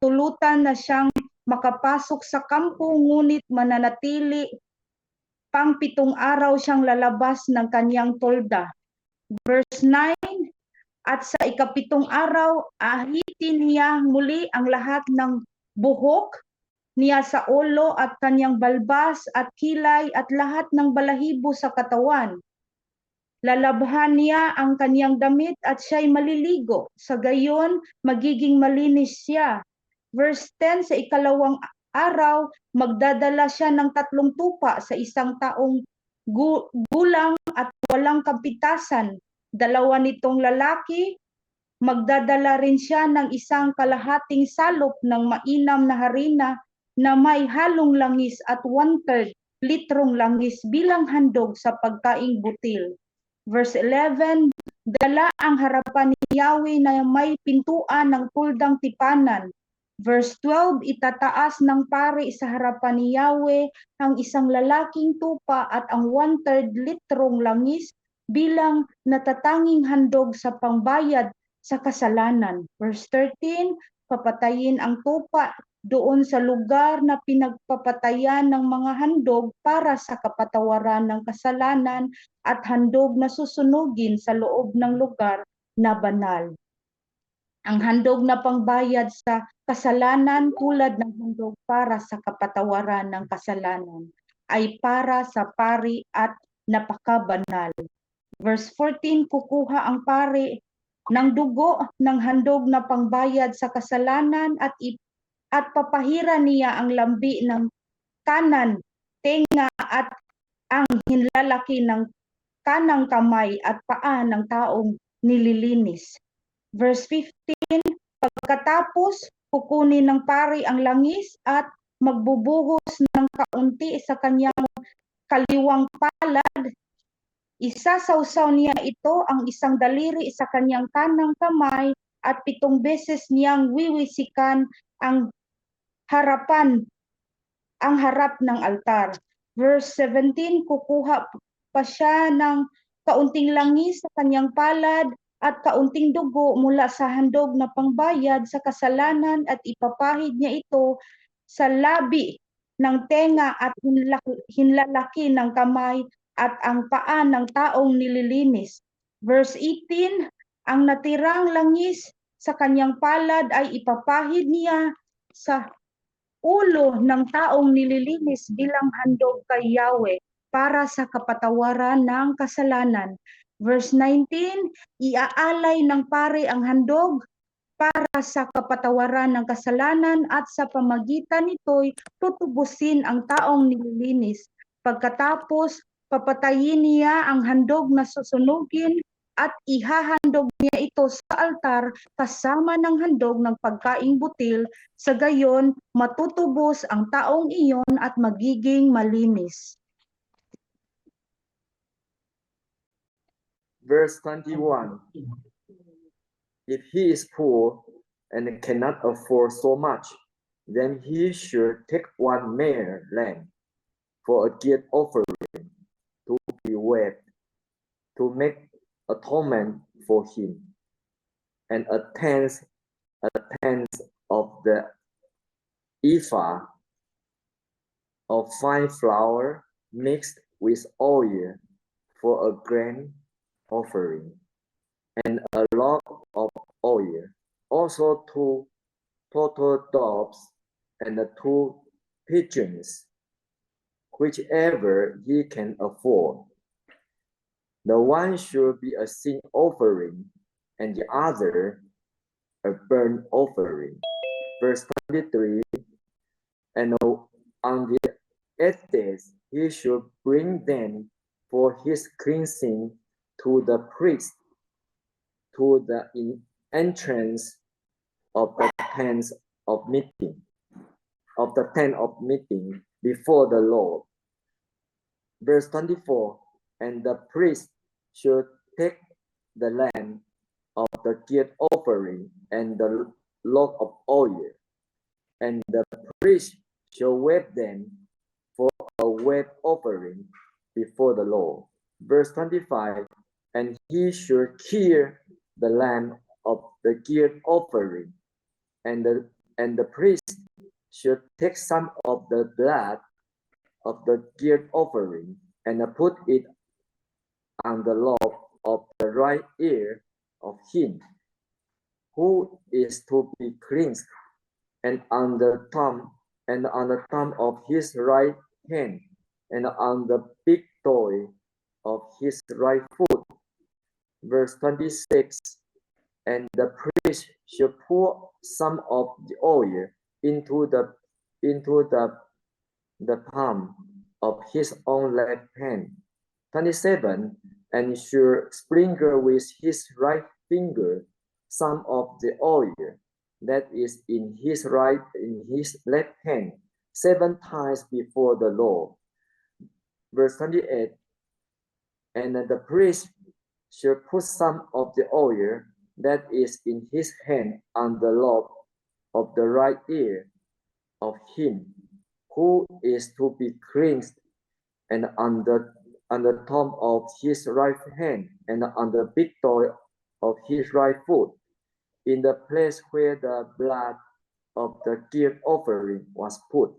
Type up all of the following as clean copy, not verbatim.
pinahintulutan na siyang makapasok sa kampo, ngunit mananatili pang 7 araw siyang lalabas ng kanyang tolda. Verse 9, at sa ika-7 araw, ahitin niya muli ang lahat ng buhok niya sa ulo at kanyang balbas at kilay at lahat ng balahibo sa katawan. Lalabhan niya ang kanyang damit at siya'y maliligo. Sa gayon, magiging malinis siya. Verse 10, sa ikalawang araw, magdadala siya ng 3 tupa sa isang taong gulang at walang kapitasan. 2 nitong lalaki, magdadala rin siya ng isang kalahating salop ng mainam na harina na may halong langis at 1/3 litrong langis bilang handog sa pagkaing butil. Verse 11, dala ang harapan ni Yahweh na may pintuan ng tuldang tipanan. Verse 12, itataas ng pari sa harapan ni Yahweh ang isang lalaking tupa at ang 1/3 litrong langis bilang natatanging handog sa pangbayad sa kasalanan. Verse 13, papatayin ang tupa doon sa lugar na pinagpapatayan ng mga handog para sa kapatawaran ng kasalanan at handog na susunugin sa loob ng lugar na banal. Ang handog na pangbayad sa kasalanan tulad ng handog para sa kapatawaran ng kasalanan ay para sa pari at napakabanal. Verse 14, kukuha ang pari ng dugo ng handog na pangbayad sa kasalanan at papahira niya ang lambi ng kanan, tenga at ang hinlalaki ng kanang kamay at paa ng taong nililinis. Verse 15, pagkatapos kukunin ng pari ang langis at magbubuhos ng kaunti sa kanyang kaliwang palad. Isasawsaw niya ito ang isang daliri sa kanyang kanang kamay at 7 beses niyang wiwisikan ang harap ng altar. Verse 17, kukuha pa siya ng kaunting langis sa kanyang palad at kaunting dugo mula sa handog na pangbayad sa kasalanan at ipapahid niya ito sa labi ng tenga at hinlalaki ng kamay at ang paa ng taong nililinis. Verse 18, ang natirang langis sa kanyang palad ay ipapahid niya sa ulo ng taong nililinis bilang handog kay Yahweh para sa kapatawaran ng kasalanan. Verse 19, iaalay ng pari ang handog para sa kapatawaran ng kasalanan at sa pamagitan nito'y tutubusin ang taong nililinis. Pagkatapos, papatayin niya ang handog na susunugin at ihahandog niya ito sa altar kasama ng handog ng pagkaing butil, sa gayon matutubos ang taong iyon at magiging malinis. Verse 21, if he is poor and cannot afford so much, then he should take 1 male lamb for a guilt offering to be wet, to make atonement for him, and a tenth of the ephah of fine flour mixed with oil for a grain offering, and a log of oil, also 2 turtle doves and 2 pigeons, whichever he can afford. The one should be a sin offering, and the other a burnt offering. Verse 23, and on the 8th day he should bring them for his cleansing to the priest, to the entrance of the tent of meeting, before the Lord. Verse 24, and the priest should take the lamb of the guilt offering and the log of oil, and the priest shall wet them for a wet offering before the Lord. Verse 25, and he should kill the lamb of the guilt offering and And the priest should take some of the blood of the guilt offering and put it on the lobe of the right ear of him who is to be cleansed, and on the thumb of his right hand, and on the big toe of his right foot. Verse 26. And the priest should pour some of the oil into the palm of his own left hand. 27. And should sprinkle with his right finger some of the oil that is in his left hand 7 times before the Lord. Verse 28. And the priest should put some of the oil that is in his hand on the lobe of the right ear of him who is to be cleansed, and on the thumb of his right hand, and on the big toe of his right foot, in the place where the blood of the guilt offering was put.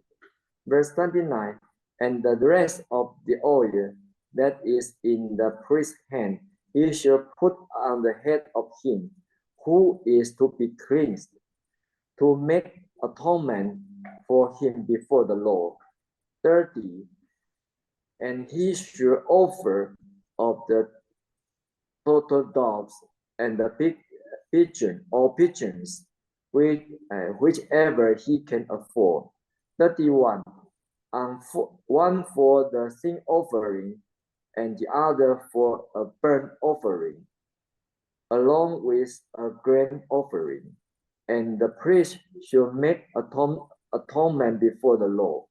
Verse 29. And the rest of the oil that is in the priest's hand he shall put on the head of him who is to be cleansed, to make atonement for him before the Lord. 30. And he should offer of the turtle doves and the pigeon or pigeons, whichever he can afford. 31. One for the sin offering, and the other for a burnt offering, along with a grain offering. And the priest should make atonement before the Lord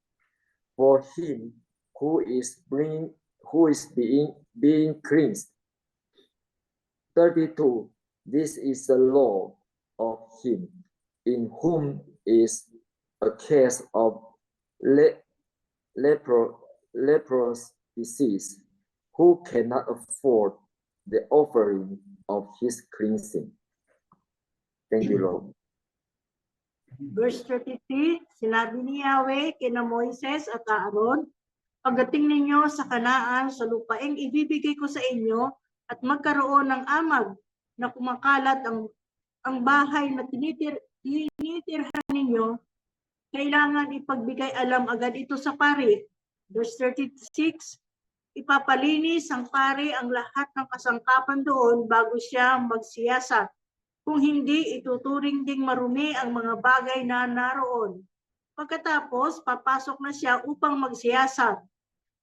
for him who is being cleansed. 32. This is the law of him in whom is a case of leprous disease, who cannot afford the offering of his cleansing. Thank you, Lord. Verse 33, sinabi ni Yahweh kina Moises at Aaron, pagdating ninyo sa Kanaan sa lupaing ibibigay ko sa inyo at magkaroon ng amag na kumakalat ang bahay na tinitirhan ninyo, kailangan ipagbigay alam agad ito sa pari. Verse 36, ipapalinis ang pari ang lahat ng kasangkapan doon bago siya magsiyasat. Kung hindi, ituturing ding marumi ang mga bagay na naroon. Pagkatapos, papasok na siya upang magsiyasat.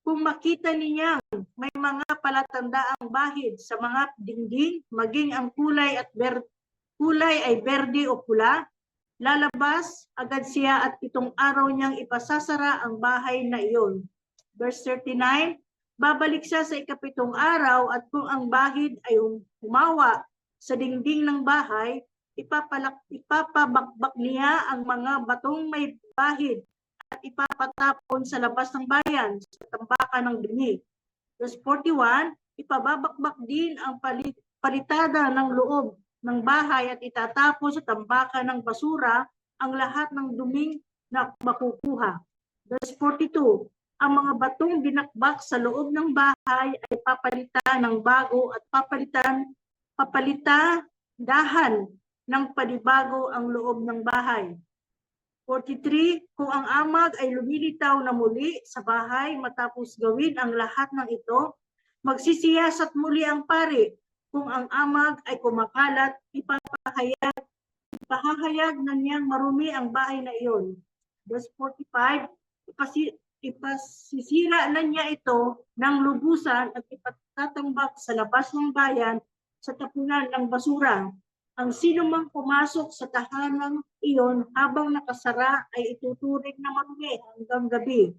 Kung makita niyang may mga palatandaang bahid sa mga dingding, maging ang kulay ay berde o pula, lalabas agad siya at itong araw niyang ipasasara ang bahay na iyon. Verse 39, babalik siya sa ikapitong araw at kung ang bahid ay humawa sa dingding ng bahay, ipapabakbak niya ang mga batong may bahid at ipapatapon sa labas ng bayan sa tambakan ng dumi. Verse 41, ipababakbak din ang palitada ng loob ng bahay at itatapon sa tambakan ng basura ang lahat ng duming na makukuha. Verse 42, ang mga batong binakbak sa loob ng bahay ay papalitan ng bago at papalitahan ng panibago ang loob ng bahay. 43, kung ang amag ay lumilitaw na muli sa bahay matapos gawin ang lahat ng ito, magsisiyasat muli ang pari. Kung ang amag ay kumakalat, ipahahayag na niyang marumi ang bahay na iyon. Verse 45, ipasisira na niya ito ng lubusan at ipatatambak sa labas ng bayan sa tapunan ng basura. Ang sinumang pumasok sa tahanang iyon habang nakasara ay ituturing na marumi hanggang gabi.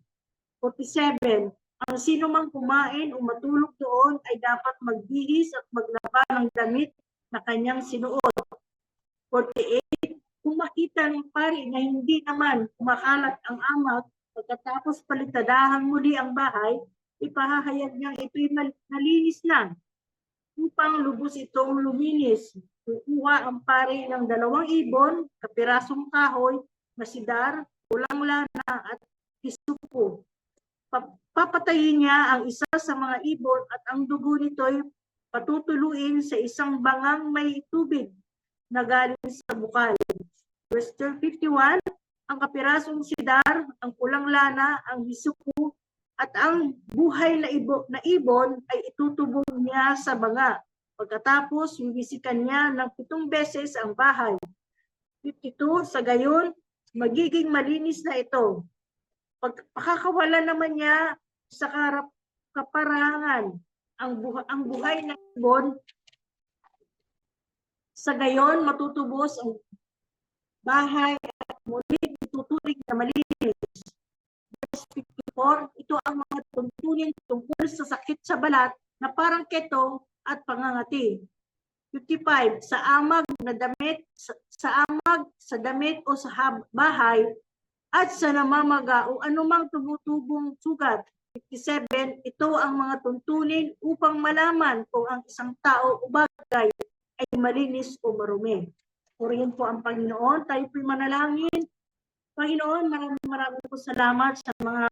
47. Ang sinumang kumain o matulog doon ay dapat magbihis at maglaba ng damit na kanyang sinuot. 48. Kung makita ng pari na hindi naman kumakalat ang amag, pagkatapos palitadahan muli ang bahay, ipahahayag niyang ito'y nalinis na. Upang lubos itong luminis, kukuha ang pari ng 2 ibon, kapirasong kahoy, na sidar, pulang lana at hisupo. Papatayin niya ang isa sa mga ibon at ang dugo nito'y patutuluin sa isang bangang may tubig na galing sa bukal. Verse 51, ang kapirasong sidar, ang pulang lana, ang hisupo, at ang buhay na ibon ay itutubong niya sa banga. Pagkatapos, bibisikan niya ng 7 beses ang bahay. 52, sa gayon, magiging malinis na ito. Pagkakawala naman niya sa kaparangan ang buhay na ibon, sa gayon matutubos ang bahay at muling ituturing na malinis. Verse 54, ito ang mga tuntunin tungkol sa sakit sa balat na parang ketong at pangangati. 55, sa amag na damit, sa damit o sa bahay at sa namamaga o anumang tumutubong sugat. 57, ito ang mga tuntunin upang malaman kung ang isang tao o bagay ay malinis o marumi. Purihin po ang Panginoon. Tayo po'y manalangin. Panginoon, maraming po salamat sa mga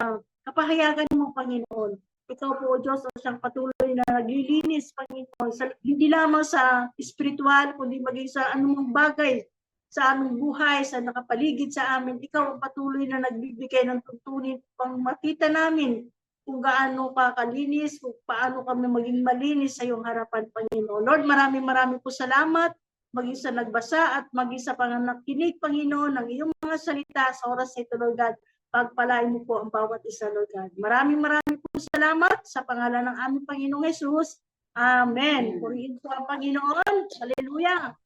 kapahayagan mo, Panginoon. Ikaw po, O Diyos, ang siyang patuloy na naglilinis, Panginoon, hindi lamang sa espiritual, kundi maging sa anumang bagay sa aming buhay, sa nakapaligid sa amin. Ikaw ang patuloy na nagbibigay ng tuntunin pang makita namin kung gaano ka kalinis, kung paano kami maging malinis sa iyong harapan, Panginoon. Lord, maraming po salamat, maging sa nagbasa at maging sa pananakinig, Panginoon, ng iyong mga salita sa oras na ito, Lord God. Pagpalain mo po ang bawat isa, Lord God. Maraming po salamat sa pangalan ng aming Panginoong Jesus. Amen. Purihin po ang Panginoon. Hallelujah.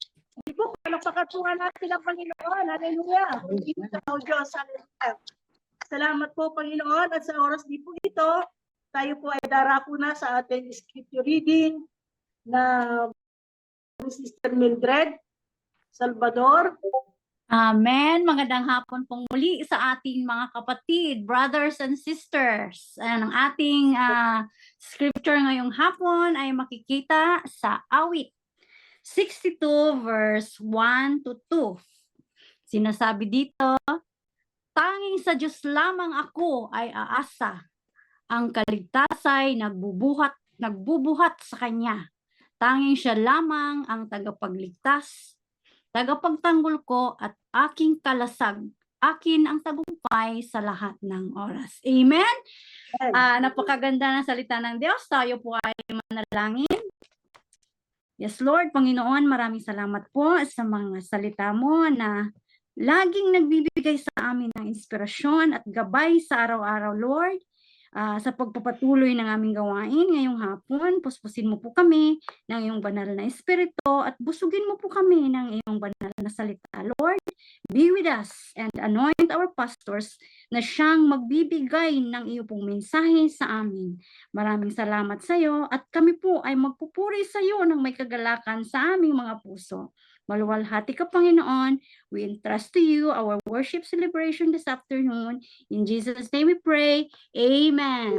Hindi po, palakpakan natin ang Panginoon. Hallelujah. Purihin po ang Diyos. Hallelujah. Salamat po, Panginoon. At sa oras di po ito, tayo po ay darako na sa ating scripture reading na Sister Mildred Salvador. Amen. Magandang hapon pong muli sa ating mga kapatid, brothers and sisters. Ang ating scripture ngayong hapon ay makikita sa Awit 62 verse 1 to 2. Sinasabi dito, tanging sa Diyos lamang ako ay aasa. Ang kaligtasay nagbubuhat sa Kanya. Tanging siya lamang ang tagapagligtas, tagapagtanggol ko at aking kalasag, akin ang tagumpay sa lahat ng oras. Amen? Napakaganda ng salita ng Diyos. Tayo po ay manalangin. Yes, Lord, Panginoon, maraming salamat po sa mga salita mo na laging nagbibigay sa amin ng inspirasyon at gabay sa araw-araw, Lord. Sa pagpapatuloy ng aming gawain ngayong hapon, puspusin mo po kami ng iyong banal na espiritu at busugin mo po kami ng iyong banal na salita. Lord, be with us and anoint our pastors na siyang magbibigay ng iyong pong mensahe sa amin. Maraming salamat sa iyo at kami po ay magpupuri sa iyo ng may kagalakan sa aming mga puso. Maluwalhati ka, Panginoon. We entrust to you our worship celebration this afternoon. In Jesus' name we pray. Amen.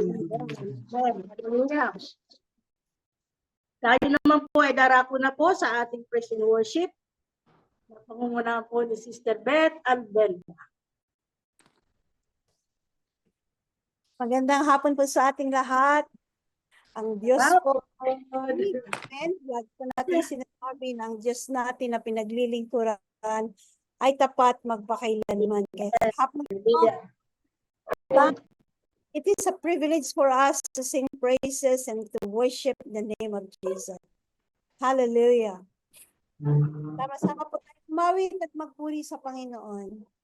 Hallelujah. Tayo naman po ay darako na po sa ating praise and worship. Pangunguna po ni Sister Beth Albelda. Magandang hapon po sa ating lahat. Ang Diyos po, amen. Lagi po natin sinasabi ng Diyos natin na pinaglilingkuran ay tapat magpakailanman. It is a privilege for us to sing praises and to worship the name of Jesus. Hallelujah. Sama-sama po tayo kumawit at magpuri sa Panginoon.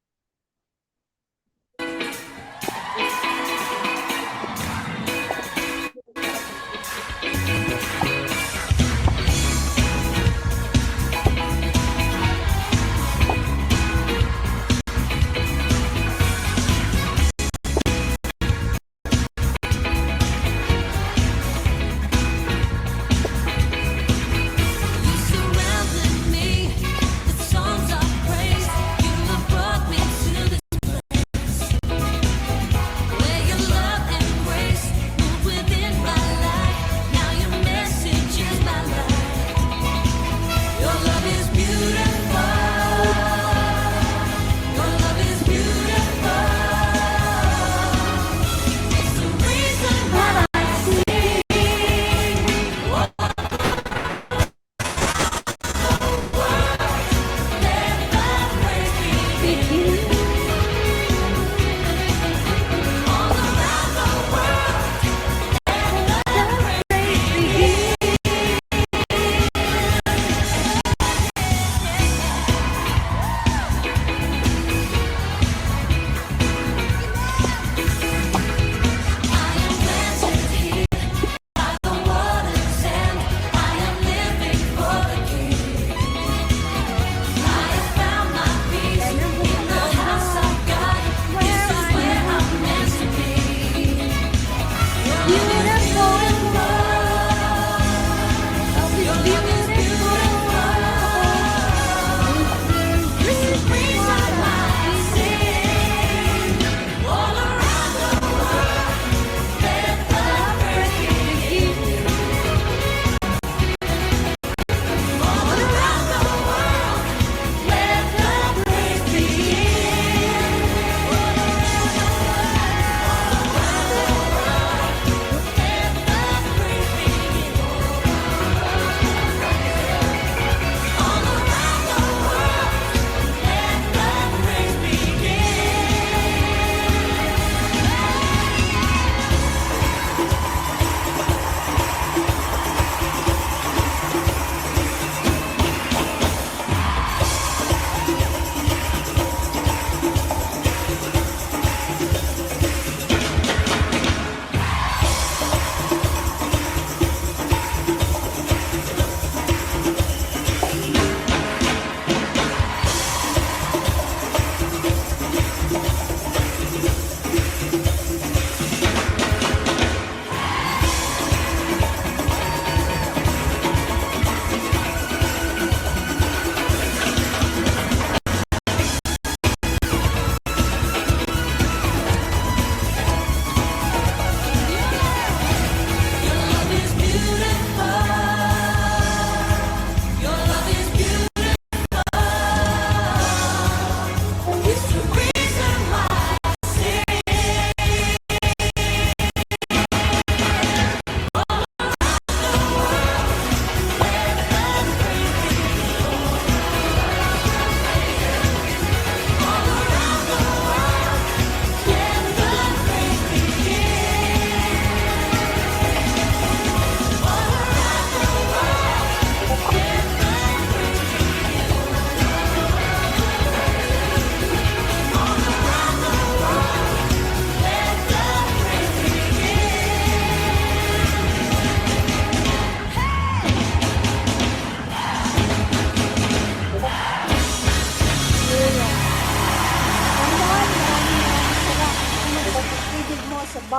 Where your love and grace move within my life. Now your message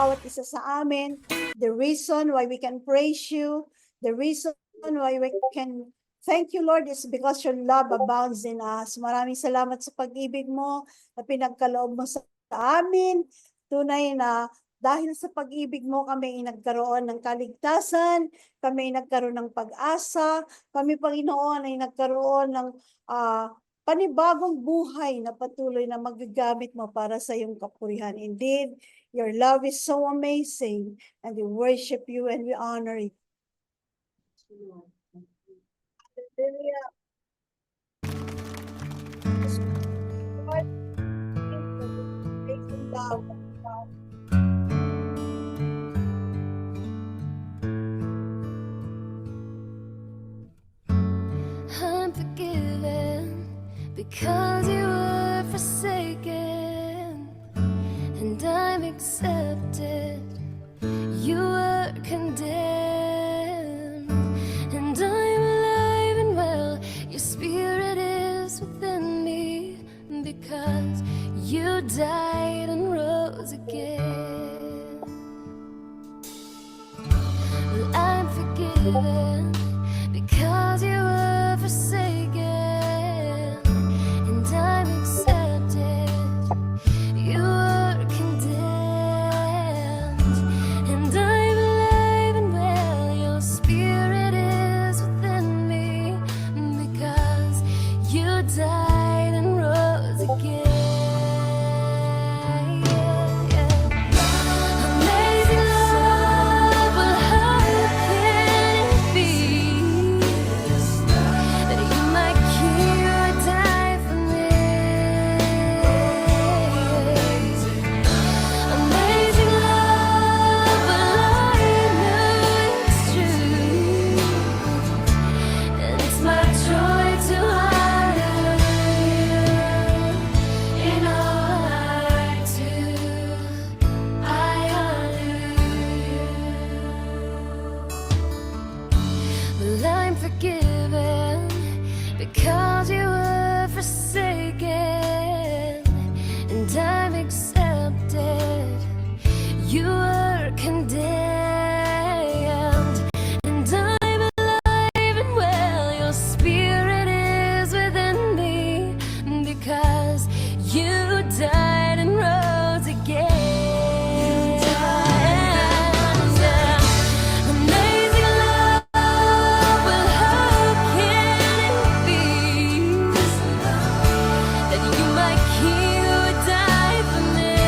bawat isa sa amin, the reason why we can praise you, the reason why we can thank you, Lord, is because your love abounds in us. Maraming salamat sa pag-ibig mo na pinagkaloob mo sa amin. Tunay na dahil sa pag-ibig mo kami ay nagkaroon ng kaligtasan, kami ay nagkaroon ng pag-asa, kami, Panginoon, ay nagkaroon ng panibagong buhay na patuloy na magagamit mo para sa iyong kapurihan. Indeed, your love is so amazing, and we worship you and we honor you. Hallelujah. Lord, thank you for this amazing love of God. I'm forgiven because you were forsaken, and I'm accepted. You were condemned, and I'm alive and well. Your spirit is within me because you died and rose again. Well, I'm forgiven because you were forsaken, and I'm accepted. You were condemned, and I'm alive and well. Your spirit is within me because you died and rose again. Amazing love, well, how can it be that you might kill or die for me? Amazing love, well, I know it's true, and it's my joy to honor you in all I do. I honor you. Well, I'm forgiven because you were forsaken, and I'm accepted. You were condemned, and I'm alive and well. Your spirit is within me because you died and rose again. Amazing love, well, how can it be that you might kill or die for me?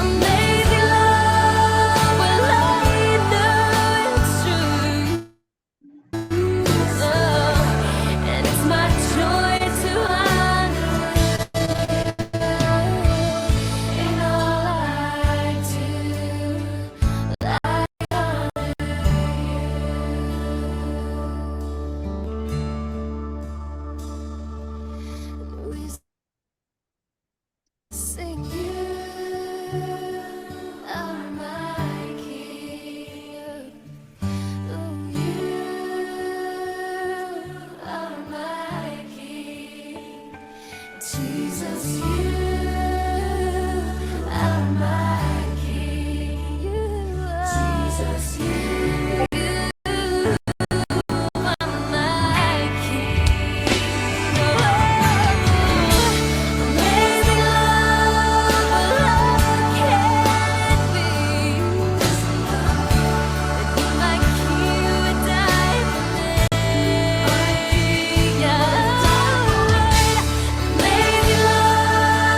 Amazing love, well, I know it's true. And it's my joy to honor in all I do. I honor you. We sing, you are my King. Oh, you are my King. Jesus, you are my King. You are. Jesus, you are my King. Amazing love, well, how can it be that you might kill or die for me? Yeah. Amazing love,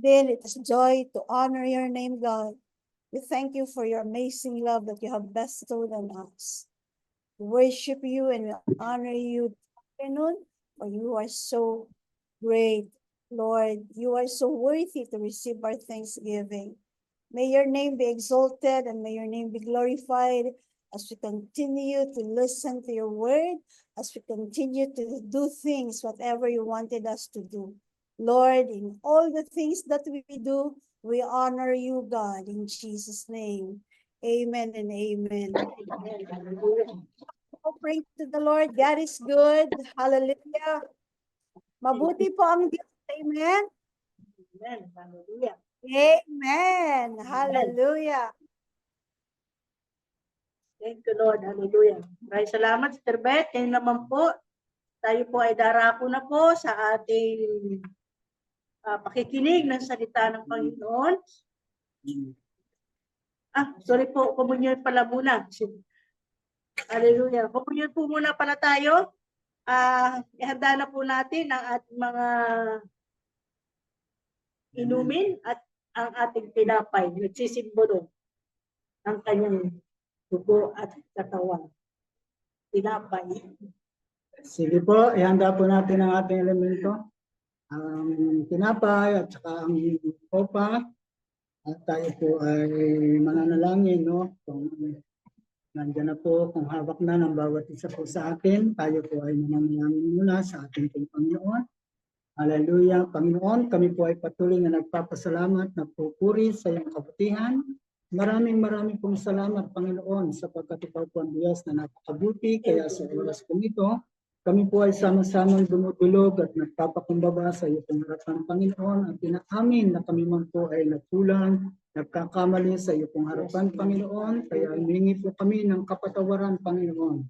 within. It is joy to honor your name, God. We thank you for your amazing love that you have bestowed on us. We worship you and we honor you this afternoon, for you are so great, Lord. You are so worthy to receive our thanksgiving. May your name be exalted and may your name be glorified as we continue to listen to your word, as we continue to do things, whatever you wanted us to do. Lord, in all the things that we do, we honor you, God, in Jesus' name. Amen and amen. Oh, praise to the Lord. God is good. Hallelujah. Mabuti po ang Diyos. Amen. Amen. Hallelujah. Amen. Hallelujah. Thank you, Lord. Hallelujah. Maraming salamat, Sister Beth. Ngayon naman po, tayo po ay darako na po sa ating pakikinig ng salita ng Panginoon. Sorry po, komunyon pala muna. Hallelujah. Komunyon po muna pala tayo. Ihanda na po natin ang ating mga inumin at ang ating tinapay. Nagsisimbolo ng kanyang dugo at katawan. Tinapay. Sige po, ihanda po natin ang ating elemento. Ang tinapay at saka ang kopa. At tayo po ay mananalangin, no? Kung nandiyan na po, kung hawak na ng bawat isa po sa atin, tayo po ay mananalangin muna sa ating Panginoon. Hallelujah. Panginoon, kami po ay patuloy na nagpapasalamat, nagpupuri sa iyong kabutihan. Maraming pong salamat, Panginoon, sapagkat ikaw po ang Diyos na napakabuti. Kaya sa oras po nito, kami po ay sama-samang dumudulog at nagpapakumbaba sa iyo pong harapan, Panginoon. At inaamin na kami man po ay nagkulang, nagkakamali sa iyo pong harapan, Panginoon. Kaya humingi po kami ng kapatawaran, Panginoon.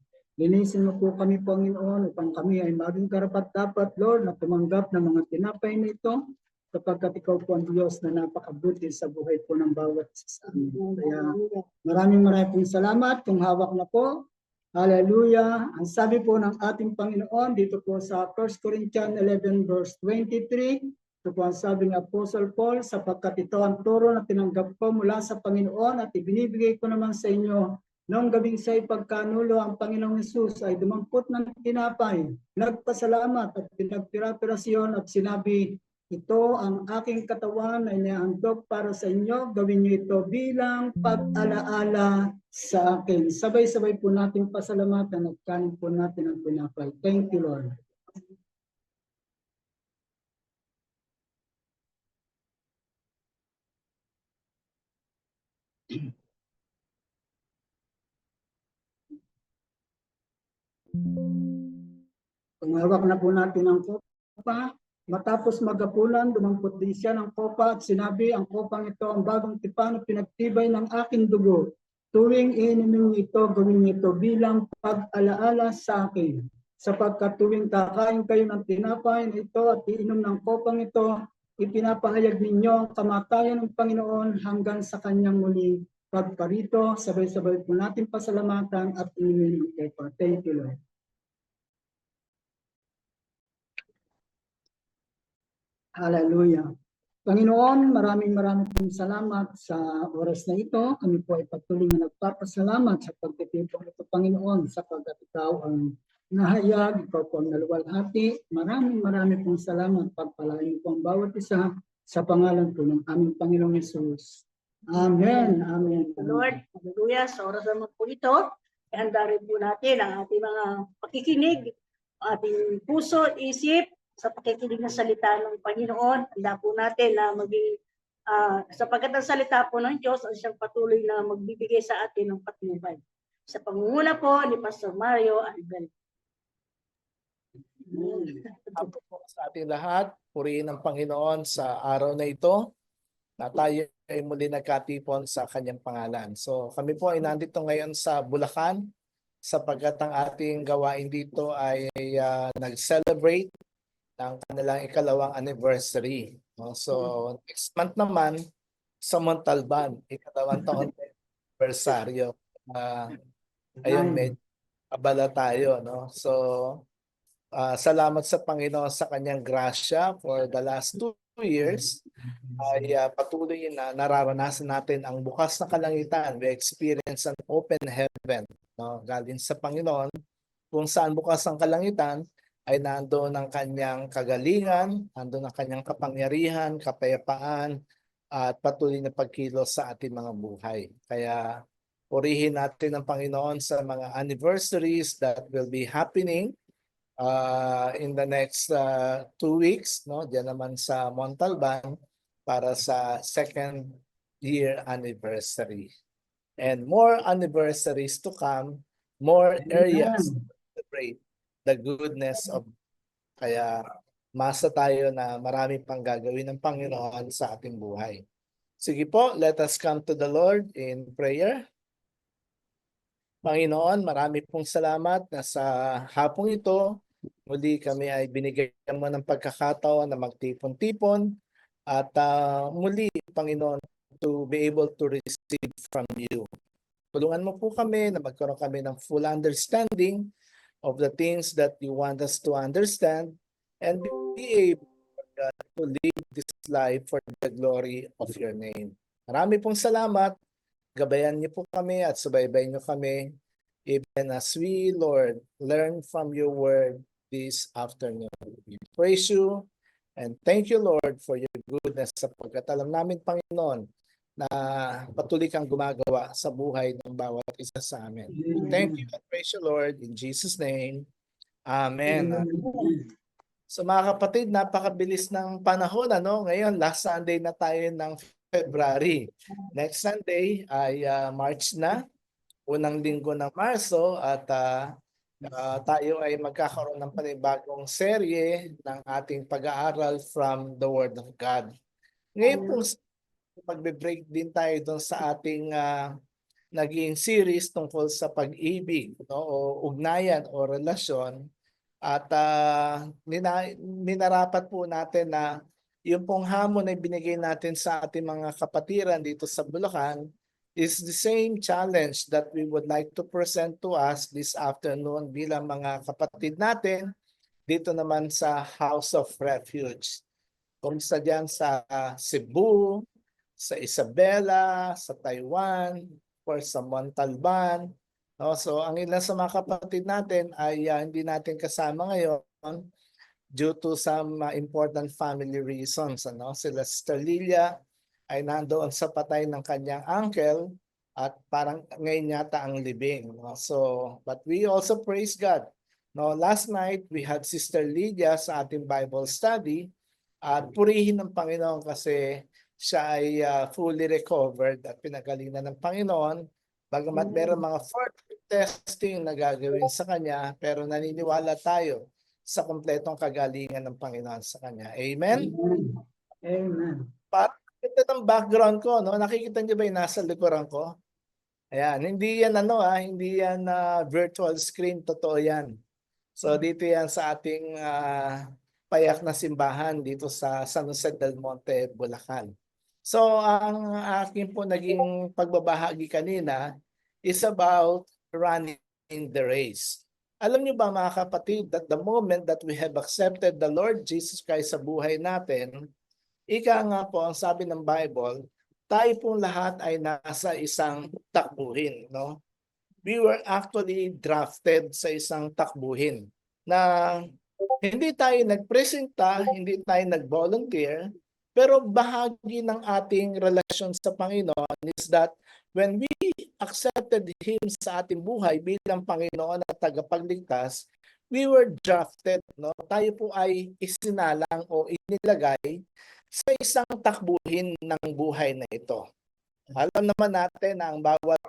Linisin mo po kami, Panginoon, upang kami ay maging karapat-dapat, Lord, na tumanggap ng mga tinapay nito, sapagkat ikaw po ang Diyos na napakabuti sa buhay po ng bawat isa sa amin. Kaya maraming pong salamat. Kung hawak na po, hallelujah. Ang sabi po ng ating Panginoon dito po sa 1 Corinthians 11 verse 23, ito po ang sabi ng Apostle Paul, sapagkat ito ang turo na tinanggap ko mula sa Panginoon at ibinibigay ko naman sa inyo. Noong gabing sa ipagkanulo, ang Panginoong Hesus ay dumampot ng tinapay, nagpasalamat at pinagpira-pirasyon at sinabi, ito ang aking katawan na inihandog para sa inyo. Gawin niyo ito bilang pag-alaala sa akin. Sabay-sabay po natin pasalamatan at kanin po natin ang tinapay. Thank you, Lord. Pangawak na po natin ang kopa. Matapos magapunan, dumampot din siya ng kopa at sinabi, ang kopang ito ang bagong tipan at pinagtibay ng aking dugo. Tuwing iinimin ito, gawin niyo ito bilang pag-alaala sa akin. Sapagkat tuwing kakain kayo ng tinapay na ito at iinom ng kopang ito, ipinapahayag ninyo ang kamatayan ng Panginoon hanggang sa kanyang muling pagparito. Sabay-sabay po natin pasalamatan at inumin ang kopa. Thank you, Lord. Hallelujah. Panginoon, maraming pong salamat sa oras na ito. Kami po ay patuloy na nagpapasalamat sa pagtitipong ito, Panginoon, sapagkat ikaw ang nahayag, ikaw po ang naluwalhati. Maraming pong salamat. Pagpalain po ang bawat isa sa pangalan po ng aming Panginoong Hesus. Amen. Amen. Lord, hallelujah. Sa oras naman po ito, ihanda rin po natin ang ating mga pakikinig, ating puso at isip, sa pakikinig ng salita ng Panginoon. Handa po natin na maging, sapagkat ang salita po ng Diyos ang siyang patuloy na magbibigay sa atin ng patnubay. Sa pangunguna po ni Pastor Mario Albel. Apo po sa ating lahat, purihin ang Panginoon sa araw na ito na tayo ay muli nagkatipon sa kanyang pangalan. So kami po ay nandito ngayon sa Bulacan sapagkat ang ating gawain dito ay nag-celebrate ng kanilang ikalawang anniversary. So next month naman sa Montalban, ikalawang taon anniversaryo. Ayun, medyo abala tayo, no? So salamat sa Panginoon sa kanyang grasya for the last 2 years ay patuloy na nararanasan natin ang bukas na kalangitan. We experience an open heaven, no? Galing sa Panginoon, kung saan bukas ang kalangitan ay nandoon ang kanyang kagalingan, nandoon ang kanyang kapangyarihan, kapayapaan, at patuloy na pagkilos sa ating mga buhay. Kaya purihin natin ang Panginoon sa mga anniversaries that will be happening in the next 2 weeks, no? Diyan naman sa Montalban para sa second year anniversary. And more anniversaries to come, more areas to celebrate the goodness of. Kaya masa tayo na marami pang gagawin ng Panginoon sa ating buhay. Sige po, let us come to the Lord in prayer. Panginoon, marami pong salamat na sa hapong ito, muli kami ay binigyan mo ng pagkakataon na magtipon-tipon at muli, Panginoon, to be able to receive from you. Tulungan mo po kami na magkaroon kami ng full understanding of the things that you want us to understand and be able to live this life for the glory of your name. Marami pong salamat. Gabayan niyo po kami at subaybayan niyo kami even as we, Lord, learn from your word this afternoon. We praise you and thank you, Lord, for your goodness sapagkat alam namin, Panginoon, na patuloy kang gumagawa sa buhay ng bawat isa sa amin. Thank you and praise you, Lord, in Jesus' name. Amen. So mga kapatid, napakabilis ng panahon, ano? Ngayon, last Sunday na tayo ng February. Next Sunday ay March na, unang linggo ng Marso at tayo ay magkakaroon ng panibagong serye ng ating pag-aaral from the Word of God. Ngayon po, magbe-break din tayo doon sa ating naging series tungkol sa pag-ibig, no? O ugnayan o relasyon. At minarapat po natin na yung pong hamon na binigay natin sa ating mga kapatiran dito sa Bulacan is the same challenge that we would like to present to us this afternoon bilang mga kapatid natin dito naman sa House of Refuge. Kung sa dyan sa Cebu, sa Isabela, sa Taiwan, or sa Montalban. No? So ang ilan sa mga kapatid natin ay hindi natin kasama ngayon due to some important family reasons. Ano? Sila Sister Lilia ay nandoon sa patay ng kanyang uncle at parang ngayon yata ang libing. No? So, but we also praise God. No, last night we had Sister Lydia sa ating Bible study at purihin ng Panginoon kasi siya ay fully recovered at pinagalingan ng Panginoon. Bagamat meron mga further testing na gagawin sa kanya, pero naniniwala tayo sa kompletong kagalingan ng Panginoon sa kanya. Amen? Amen. Parang ito ng background ko, no? Nakikita niyo ba yung nasa likuran ko? Ayan, hindi yan hindi yan virtual screen, totoo yan. So dito yan sa ating payak na simbahan dito sa San Jose del Monte, Bulacan. So ang akin po naging pagbabahagi kanina is about running the race. Alam niyo ba mga kapatid that the moment that we have accepted the Lord Jesus Christ sa buhay natin, ika nga po ang sabi ng Bible, tayo pong lahat ay nasa isang takbuhin, no? We were actually drafted sa isang takbuhin na hindi tayo nagpresenta, hindi tayo nag-volunteer, pero bahagi ng ating relasyon sa Panginoon is that when we accepted Him sa ating buhay bilang Panginoon at tagapagligtas, we were drafted, no? Tayo po ay isinalang o inilagay sa isang takbuhin ng buhay na ito. Alam naman natin na ang bawat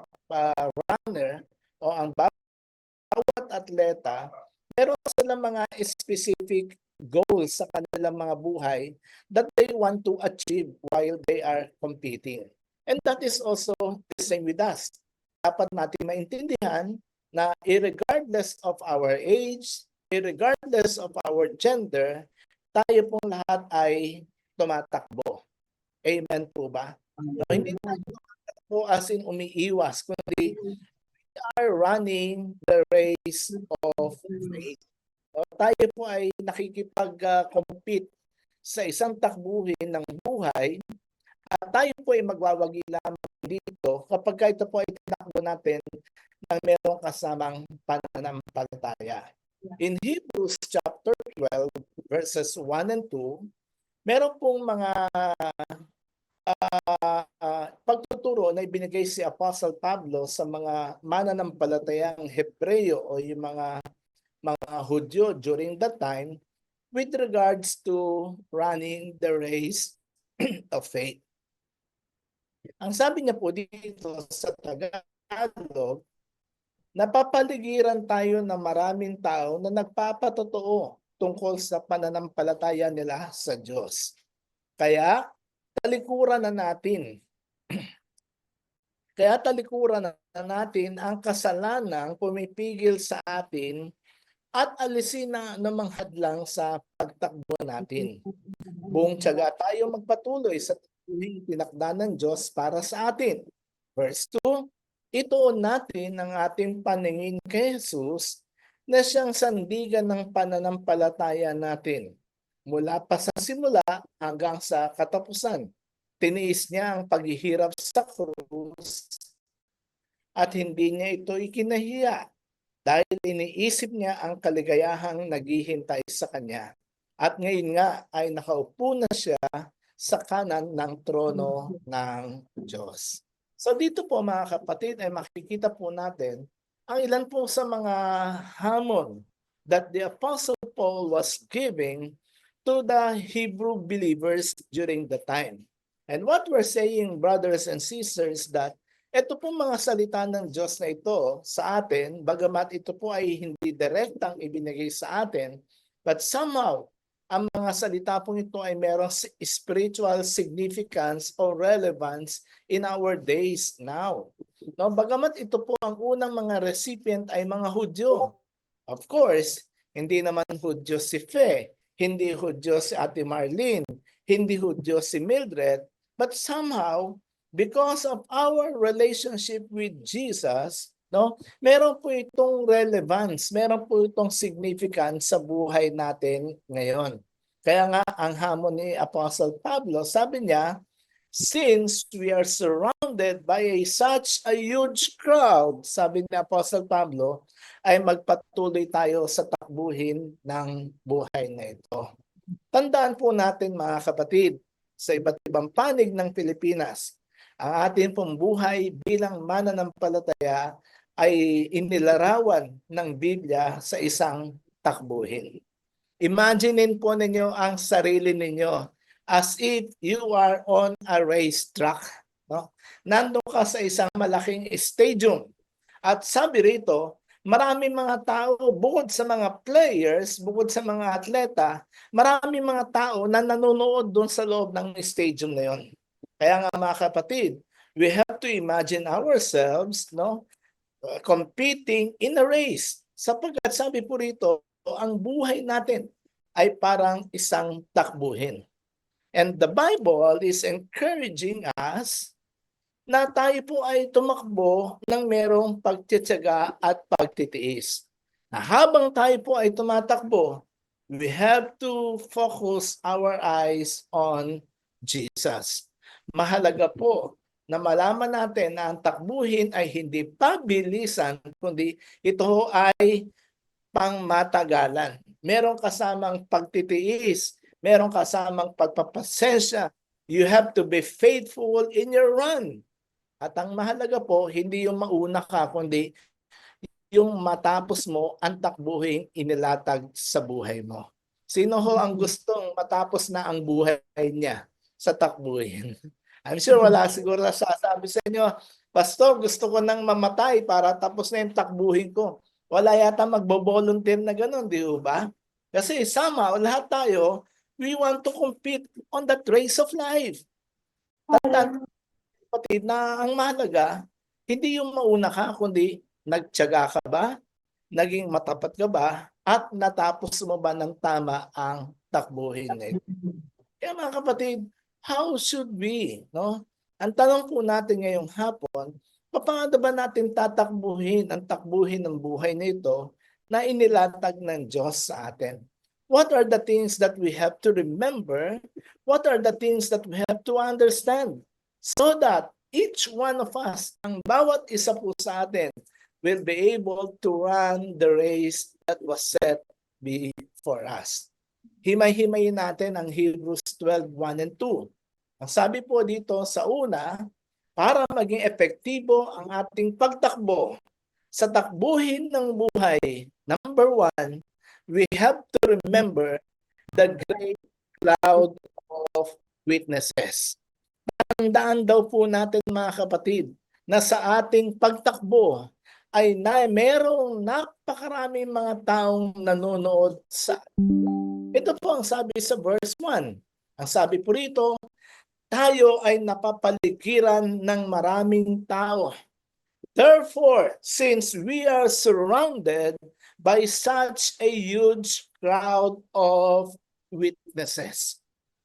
runner o ang bawat atleta, meron silang mga specific goals sa kanilang mga buhay that they want to achieve while they are competing. And that is also the same with us. Dapat natin maintindihan na irregardless of our age, irregardless of our gender, tayo pong lahat ay tumatakbo. Amen po ba? No, hindi tayo tumatakbo as in umiiwas, kundi we are running the race of faith. So, tayo po ay nakikipag-compete sa isang takbuhin ng buhay at tayo po ay magwawagi lamang dito kapag ito po ay tinakbo natin ng merong kasamang pananampalataya. In Hebrews chapter 12 verses 1 and 2, meron pong mga pagtuturo na ibinigay si Apostle Pablo sa mga mananampalatayang Hebreo o yung mga Hudyo during that time with regards to running the race of faith. Ang sabi niya po dito sa Tagalog, napapaligiran tayo ng maraming tao na nagpapatotoo tungkol sa pananampalataya nila sa Diyos. Kaya talikuran na natin. Kaya talikuran na natin ang kasalanang pumipigil sa atin at alisin na namang hadlang sa pagtakbo natin. Buong tiyaga tayo magpatuloy sa tinakda ng Diyos para sa atin. Verse 2, ituon natin ang ating paningin kay Jesus na siyang sandigan ng pananampalataya natin. Mula pa sa simula hanggang sa katapusan. Tiniis niya ang paghihirap sa krus at hindi niya ito ikinahiya dahil iniisip niya ang kaligayahang naghihintay sa kanya. At ngayon nga ay nakaupo na siya sa kanan ng trono ng Diyos. So dito po mga kapatid ay makikita po natin ang ilan po sa mga hamon that the Apostle Paul was giving to the Hebrew believers during the time. And what we're saying, brothers and sisters, that ito po mga salita ng Diyos na ito sa atin, bagamat ito po ay hindi direktang ibinigay sa atin, but somehow, ang mga salita po ito ay merong spiritual significance or relevance in our days now. No, bagamat ito po ang unang mga recipient ay mga Hudyo. Of course, hindi naman Hudyo si Fe, hindi Hudyo si Ate Marlene, hindi Hudyo si Mildred, but somehow, because of our relationship with Jesus, no, meron po itong relevance, meron po itong significance sa buhay natin ngayon. Kaya nga ang hamon ni Apostle Pablo, sabi niya, since we are surrounded by such a huge crowd, sabi ni Apostle Pablo, ay magpatuloy tayo sa takbuhin ng buhay na ito. Tandaan po natin mga kapatid, sa iba't ibang panig ng Pilipinas, ang ating pong buhay bilang mananampalataya ay inilarawan ng Biblia sa isang takbuhin. Imaginein po ninyo ang sarili ninyo as if you are on a racetrack. No? Nandun ka sa isang malaking stadium. At sabi rito, maraming mga tao, bukod sa mga players, bukod sa mga atleta, maraming mga tao na nanonood doon sa loob ng stadium na yon. Kaya nga mga kapatid, we have to imagine ourselves, no, competing in a race. Sapagkat sabi po rito, ang buhay natin ay parang isang takbuhin. And the Bible is encouraging us na tayo po ay tumakbo ng merong pagtitiyaga at pagtitiis. Na habang tayo po ay tumatakbo, we have to focus our eyes on Jesus. Mahalaga po na malaman natin na ang takbuhin ay hindi pabilisan, kundi ito ay pangmatagalan. Merong kasamang pagtitiis, merong kasamang pagpapasensya. You have to be faithful in your run. At ang mahalaga po, hindi yung mauna ka, kundi yung matapos mo ang takbuhin inilatag sa buhay mo. Sino ho ang gustong matapos na ang buhay niya sa takbuhin? I'm sure wala siguro na sasabi sa inyo, Pastor, gusto ko nang mamatay para tapos na yung takbuhin ko. Wala yata magbo-volunteer na gano'n, di ba? Kasi somehow, lahat tayo, we want to compete on that race of life. Tandaan, kapatid, na ang mahalaga, hindi yung mauna ka, kundi nagtiyaga ka ba, naging matapat ka ba, at natapos mo ba ng tama ang takbuhin na ito. Kaya mga kapatid, how should we, no? Ang tanong po natin ngayong hapon, paano ba natin tatakbuhin ang takbuhin ng buhay na ito na inilatag ng Diyos sa atin? What are the things that we have to remember? What are the things that we have to understand? So that each one of us, ang bawat isa po sa atin, will be able to run the race that was set before us. Himay-himayin natin ang Hebrews 12:1 and 2. Ang sabi po dito sa una, para maging epektibo ang ating pagtakbo sa takbuhin ng buhay, number 1, we have to remember the great cloud of witnesses. Tandaan daw po natin mga kapatid na sa ating pagtakbo ay merong napakaraming mga taong nanonood sa. Ito po ang sabi sa verse 1. Ang sabi po rito, tayo ay napapaligiran ng maraming tao. Therefore, since we are surrounded by such a huge crowd of witnesses.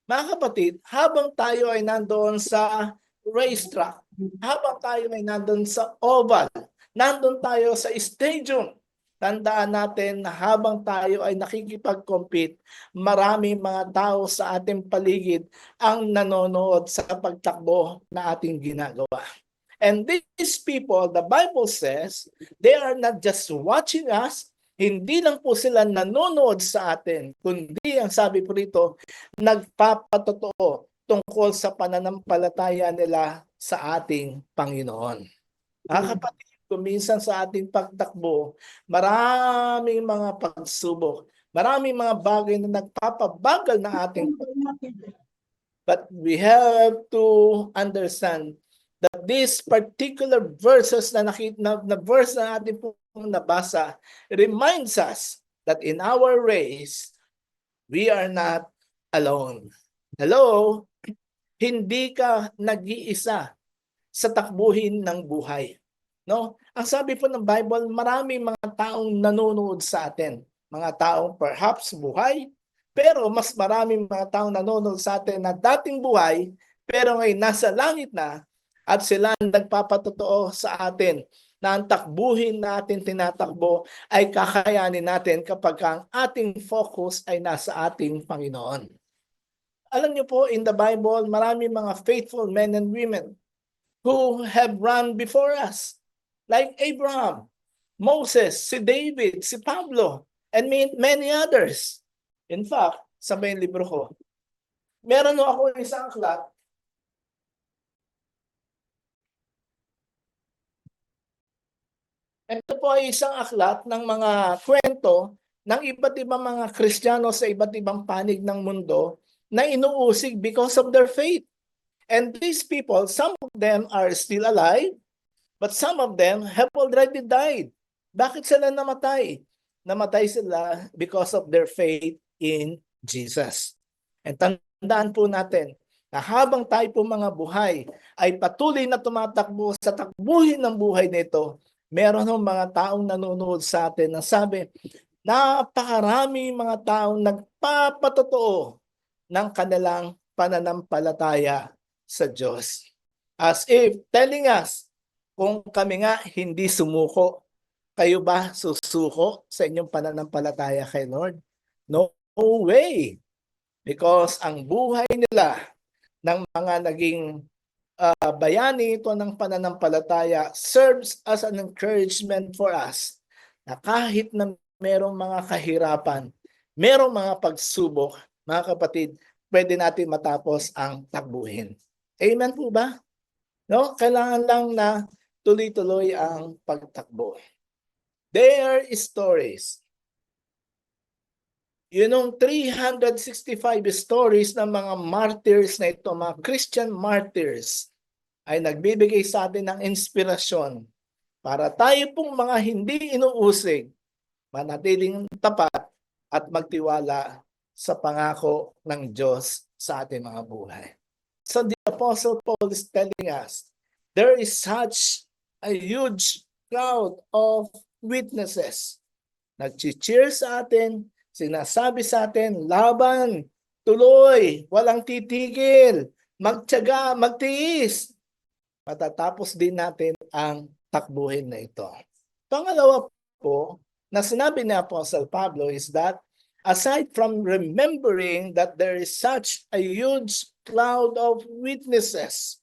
Mga kapatid, habang tayo ay nandoon sa racetrack, habang tayo ay nandoon sa oval, nandoon tayo sa stadium, tandaan natin na habang tayo ay nakikipag-compete, maraming mga tao sa ating paligid ang nanonood sa pagtakbo na ating ginagawa. And these people, the Bible says, they are not just watching us, hindi lang po sila nanonood sa atin, kundi ang sabi po rito, nagpapatotoo tungkol sa pananampalataya nila sa ating Panginoon. Mga kapatid, kuminsan sa ating pagtakbo, maraming mga pagsubok, maraming mga bagay na nagpapabagal ng ating pagtakbo. But we have to understand that these particular verses na verse na ating pong nabasa reminds us that in our race, we are not alone. Hello? Hindi ka nag-iisa sa takbuhin ng buhay. No? Ang sabi po ng Bible, maraming mga taong nanonood sa atin. Mga taong perhaps buhay, pero mas maraming mga taong nanonood sa atin na dating buhay, pero ngayon nasa langit na, at sila nagpapatotoo sa atin na ang takbuhin natin tinatakbo ay kakayanin natin kapag ang ating focus ay nasa ating Panginoon. Alam niyo po, in the Bible, maraming mga faithful men and women who have run before us. Like Abraham, Moses, si David, si Pablo, and many others. In fact, sa may libro ko, meron ako isang aklat. Ito po ay isang aklat ng mga kwento ng iba't ibang mga Kristiyano sa iba't ibang panig ng mundo na inuusig because of their faith. And these people, some of them are still alive, but some of them have already died. Bakit sila namatay? Namatay sila because of their faith in Jesus. And tandaan po natin na habang tayo po mga buhay ay patuloy na tumatakbo sa takbuhin ng buhay nito, meron ng mga taong nanonood sa atin na sabi, napakarami mga taong nagpapatotoo ng kanilang pananampalataya sa Diyos. As if telling us, kung kami nga hindi sumuko, kayo ba susuko sa inyong pananampalataya kay Lord? No way! Because ang buhay nila ng mga naging bayani ito ng pananampalataya serves as an encouragement for us na kahit na merong mga kahirapan, merong mga pagsubok, mga kapatid, pwede natin matapos ang takbuhin. Amen po ba? No? Kailangan lang na tuloy-tuloy ang pagtakbo. There is stories. Yun 365 stories ng mga martyrs na ito, mga Christian martyrs, ay nagbibigay sa atin ng inspirasyon para tayo pong mga hindi inuusig, manatiling tapat at magtiwala sa pangako ng Diyos sa ating mga buhay. So the Apostle Paul is telling us, there is such a huge crowd of witnesses. Nag-cheer sa atin, sinasabi sa atin, laban, tuloy, walang titigil, magtiyaga, magtiis. Matatapos din natin ang takbuhin na ito. Pangalawa po, na sinabi ni Apostle Pablo is that aside from remembering that there is such a huge cloud of witnesses.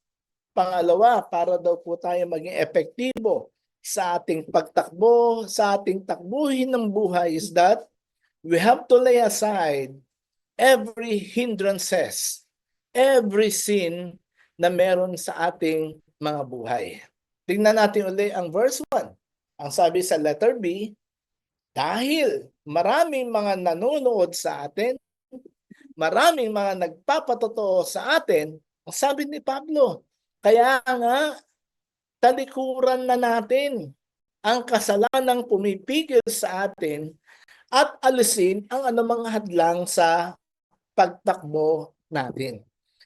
Pangalawa, para daw po tayo maging epektibo sa ating pagtakbo, sa ating takbuhin ng buhay is that we have to lay aside every hindrances, every sin na meron sa ating mga buhay. Tingnan natin uli ang verse 1. Ang sabi sa letter B, dahil maraming mga nanonood sa atin, maraming mga nagpapatotoo sa atin, ang sabi ni Pablo, kaya nga, talikuran na natin ang kasalanang pumipigil sa atin at alisin ang anumang hadlang sa pagtakbo natin.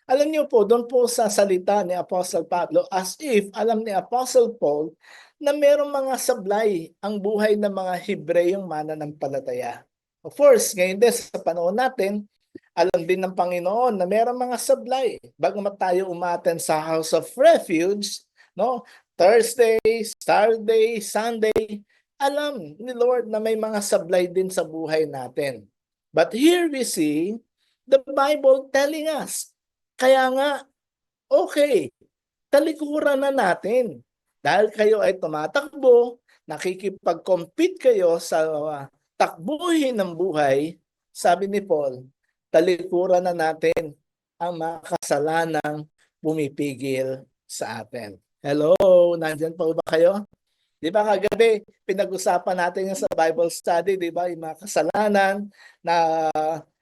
Alam niyo po, doon po sa salita ni Apostle Pablo, as if alam ni Apostle Paul na mayroong mga sablay ang buhay ng mga Hebreyong mananampalataya. Of course, ngayon din sa panahon natin, alam din ng Panginoon na mayroong mga sablay. Bagamat tayo umaten sa House of Refuge, no? Thursday, Saturday, Sunday, alam ni Lord na may mga sablay din sa buhay natin. But here we see the Bible telling us, kaya nga, okay, talikuran na natin. Dahil kayo ay tumatakbo, nakikipag-compete kayo sa takbuhin ng buhay, sabi ni Paul, talikuran na natin ang mga kasalanang pumipigil sa atin. Hello, nandyan pa ba kayo? Di ba kagabi, pinag-usapan natin yung sa Bible study, di ba? Yung mga kasalanan na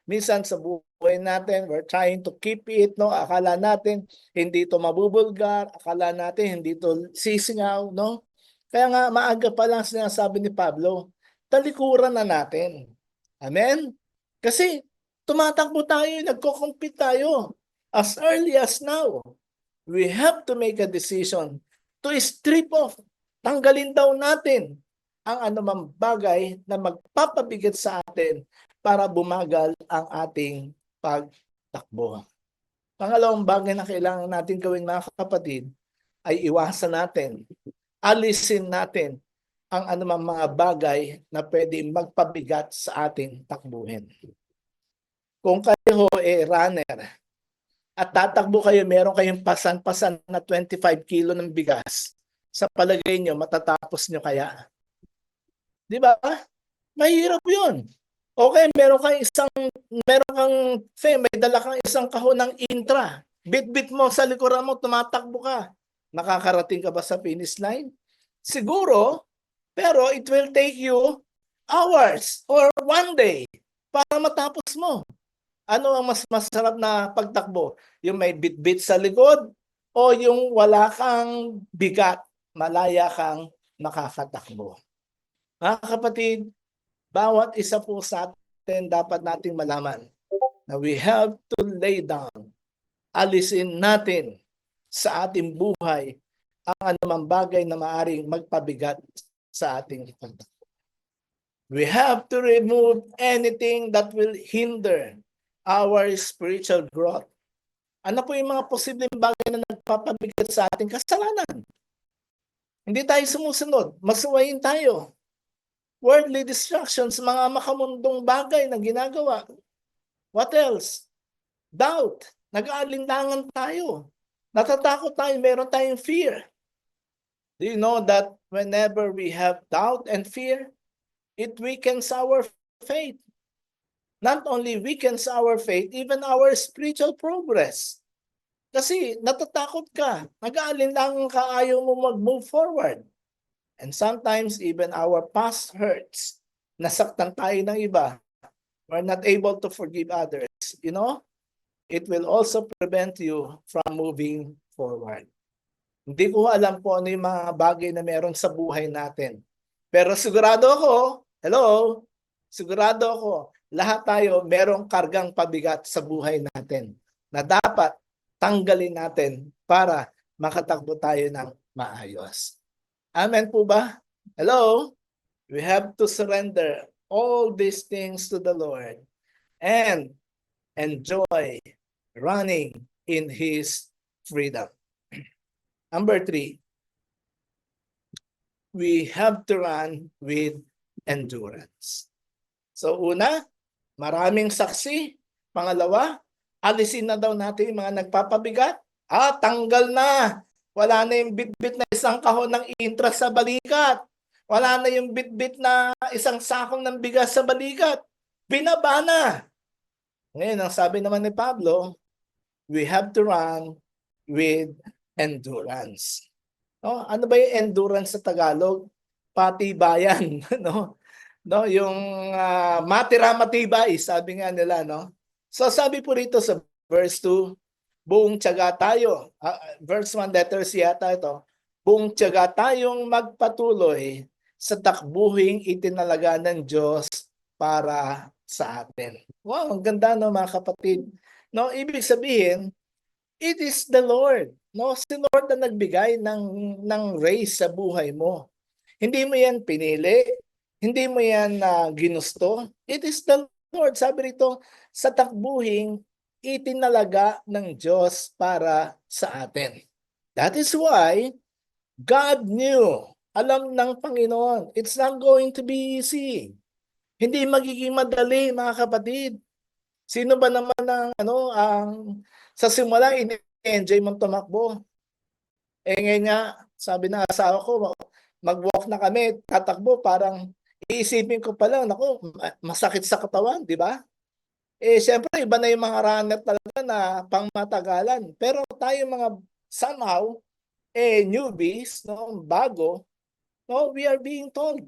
minsan sa buhay natin, we're trying to keep it, no? Akala natin hindi ito mabubulgar, akala natin hindi ito sisingaw, no? Kaya nga maaga pa lang sinasabi ni Pablo, talikuran na natin. Amen? Kasi tumatakbo tayo, nagko-compete tayo. As early as now, we have to make a decision to strip off, tanggalin daw natin ang anumang bagay na magpapabigat sa atin para bumagal ang ating pagtakbo. Pangalawang bagay na kailangan natin gawin, mga kapatid, ay iwasan natin, alisin natin ang anumang mga bagay na pwede magpabigat sa ating takbuhin. Kung kayo runner at tatakbo kayo, meron kayong pasan-pasan na 25 kilo ng bigas, sa palagay nyo, matatapos nyo kaya? Di ba? Mahirap yun. Okay, meron kang, may dala kang isang kahon ng intra. Bit-bit mo sa likuran mo, tumatakbo ka. Nakakarating ka ba sa finish line? Siguro, pero it will take you hours or one day para matapos mo. Ano ang mas masarap na pagtakbo? Yung may bit-bit sa likod o yung wala kang bigat, malaya kang makakatakbo? Mga kapatid, bawat isa po sa atin dapat nating malaman na we have to lay down, alisin natin sa ating buhay ang anumang bagay na maaring magpabigat sa ating pagtakbo. We have to remove anything that will hinder our spiritual growth. Ano po yung mga posibleng bagay na nagpapabigat sa ating kasalanan? Hindi tayo sumusunod, masuwayin tayo. Worldly distractions, mga makamundong bagay na ginagawa. What else? Doubt. Nag-aalinlangan tayo. Natatakot tayo, meron tayong fear. Do you know that whenever we have doubt and fear, it weakens our faith? Not only weakens our faith, even our spiritual progress. Kasi natatakot ka, nag-aalinlangan ka, ayaw mo mag-move forward. And sometimes even our past hurts, nasaktan tayo ng iba, we're not able to forgive others, you know, it will also prevent you from moving forward. Hindi ko alam po ano yung mga bagay na meron sa buhay natin. Pero sigurado ako, sigurado ako, lahat tayo merong kargang pabigat sa buhay natin na dapat tanggalin natin para makatakbo tayo ng maayos. Amen po ba? Hello? We have to surrender all these things to the Lord and enjoy running in His freedom. Number 3, we have to run with endurance. So una, Maraming saksi. Pangalawa, alisin na daw natin yung mga nagpapabigat. Tanggal na. Wala na yung bitbit na isang kahon ng interest sa balikat. Wala na yung bitbit na isang sakong ng bigas sa balikat. Binaba na. Ngayon, ang sabi naman ni Pablo, we have to run with endurance. No? Ano ba yung endurance sa Tagalog? Patibayan. No, yung matira-matibay, sabi nga nila, no? So sabi po rito sa verse 2, buong tiyaga tayo. Verse 1, letter C yata ito. Buong tiyaga tayong magpatuloy sa takbuhing itinalaga ng Diyos para sa atin. Wow, ang ganda, no, mga kapatid. No, ibig sabihin, it is the Lord. No, si Lord na nagbigay ng race sa buhay mo. Hindi mo yan pinili. Hindi mo yan ginusto. It is the Lord. Sabi rito, sa takbuhing itinalaga ng Diyos para sa atin. That is why God knew, alam ng Panginoon, it's not going to be easy. Hindi magiging madali, mga kapatid. Sino ba naman ang sa simula ini-enjoy mong tumakbo? Ngayon nga, sabi ng asawa ko, mag-walk na kami, tatakbo, parang iisipin ko pa lang, naku, masakit sa katawan, di ba? Siyempre, iba na yung mga runner talaga na pangmatagalan. Pero tayo mga somehow, newbies, no, bago, no, we are being told.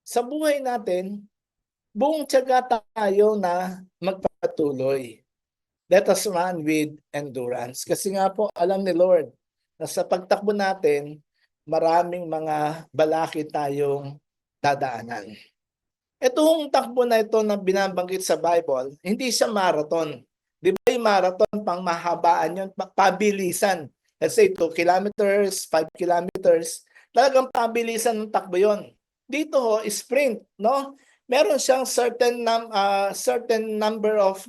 Sa buhay natin, buong tiyaga tayo na magpatuloy. Let us run with endurance. Kasi nga po, alam ni Lord, na sa pagtakbo natin, maraming mga balakid tayong dadaanan. Itong takbo na ito na binabanggit sa Bible, hindi siya marathon. Di ba yung marathon, pang mahabaan yun, pabilisan. Let's say 2 kilometers, 5 kilometers, talagang pabilisan ng takbo yun. Dito ho, sprint, no? Meron siyang certain number of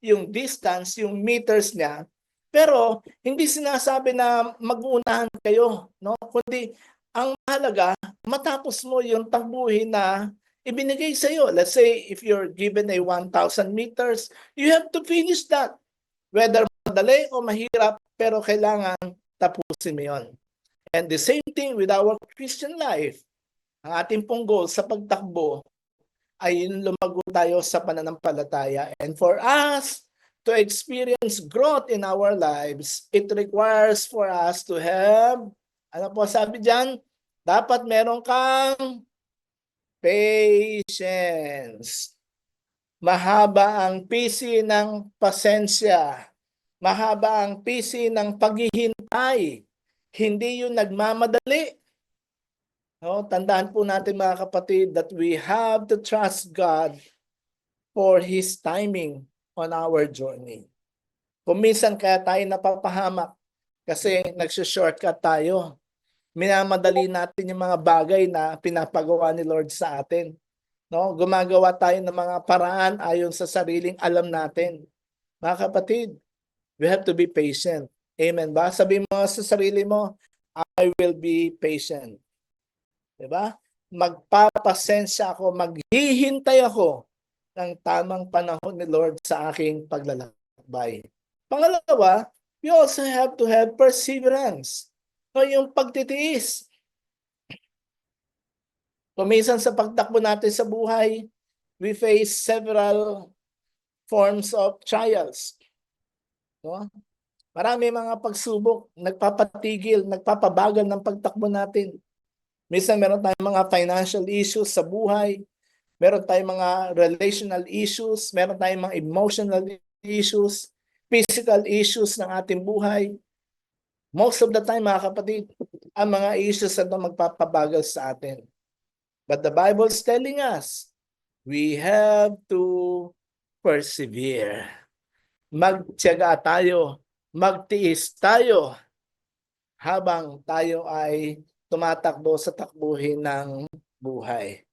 yung distance, yung meters niya. Pero hindi sinasabi na mag-uunahan kayo, no? Kundi ang mahalaga, matapos mo yung takbuhin na ibinigay sa iyo. Let's say if you're given a 1,000 meters, you have to finish that. Whether madali o mahirap, pero kailangan tapusin mo yun. And the same thing with our Christian life. Ang ating pong goal sa pagtakbo ay lumago tayo sa pananampalataya. And for us to experience growth in our lives, it requires for us to have, ano po sabi dyan? Dapat meron kang patience. Mahaba ang pisi ng pasensya. Mahaba ang pisi ng paghihintay. Hindi yung nagmamadali. No, tandaan po natin mga kapatid that we have to trust God for His timing on our journey. Kung minsan kaya tayo napapahamak kasi nagsushortcut tayo. Minamadali natin yung mga bagay na pinapagawa ni Lord sa atin. No, gumagawa tayo ng mga paraan ayon sa sariling alam natin. Mga kapatid, we have to be patient. Amen ba? Sabi mo sa sarili mo, I will be patient. Diba? Magpapasensya ako, maghihintay ako ng tamang panahon ni Lord sa aking paglalakbay. Pangalawa, we also have to have perseverance. So, yung pagtitiis. Kuminsan sa pagtakbo natin sa buhay, we face several forms of trials. No? Marami mga pagsubok, nagpapatigil, nagpapabagal ng pagtakbo natin. Minsan meron tayong mga financial issues sa buhay, meron tayong mga relational issues, meron tayong mga emotional issues, physical issues ng ating buhay. Most of the time, mga kapatid, ang mga issues na ito magpapabagal sa atin. But the Bible is telling us, we have to persevere. Magtiyaga tayo, magtiis tayo habang tayo ay tumatakbo sa takbuhin ng buhay.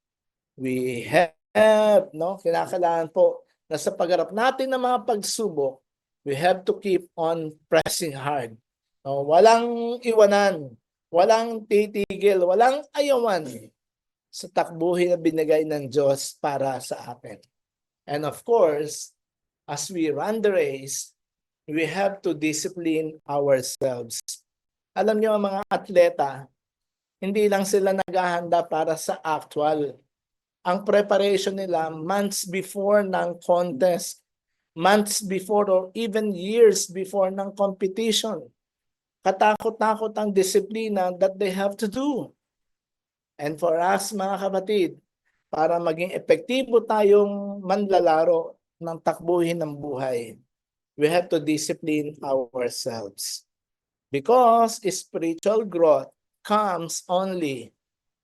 We have, no, kinakailangan po na sa pagharap natin ng mga pagsubok, we have to keep on pressing hard. No, walang iwanan, walang titigil, walang ayawan sa takbuhin na binigay ng Diyos para sa atin. And of course, as we run the race, we have to discipline ourselves. Alam niyo, ang mga atleta, hindi lang sila naghahanda para sa actual. Ang preparation nila months before ng contest, months before or even years before ng competition. Katakot-takot ang disiplina that they have to do. And for us, mga kapatid, para maging epektibo tayong manlalaro ng takbuhin ng buhay, we have to discipline ourselves. Because spiritual growth comes only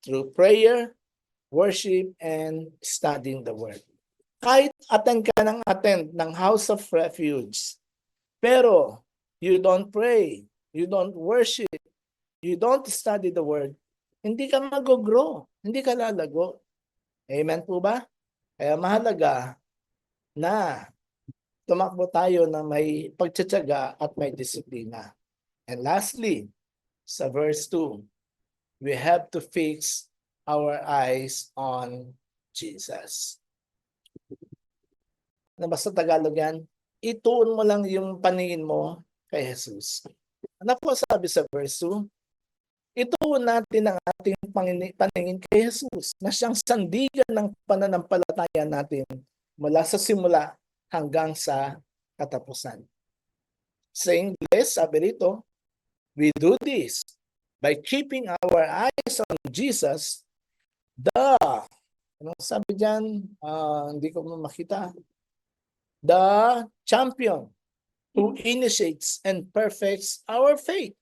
through prayer, worship, and studying the Word. Kahit attend ka ng House of Refuge, pero you don't pray, you don't worship, you don't study the Word, hindi ka mag-grow, hindi ka lalago. Amen po ba? Kaya mahalaga na tumakbo tayo na may pagtsatsaga at may disiplina. And lastly, sa verse 2, we have to fix our eyes on Jesus. Ano ba sa Tagalog yan? Ituon mo lang yung paningin mo kay Jesus. Ano po sabi sa verse 2? Ituon natin ang ating paningin kay Jesus na siyang sandigan ng pananampalataya natin mula sa simula hanggang sa katapusan. Sa English, sabi rito, we do this by keeping our eyes on Jesus, ano sabi dyan? Hindi ko makita. The champion who initiates and perfects our faith.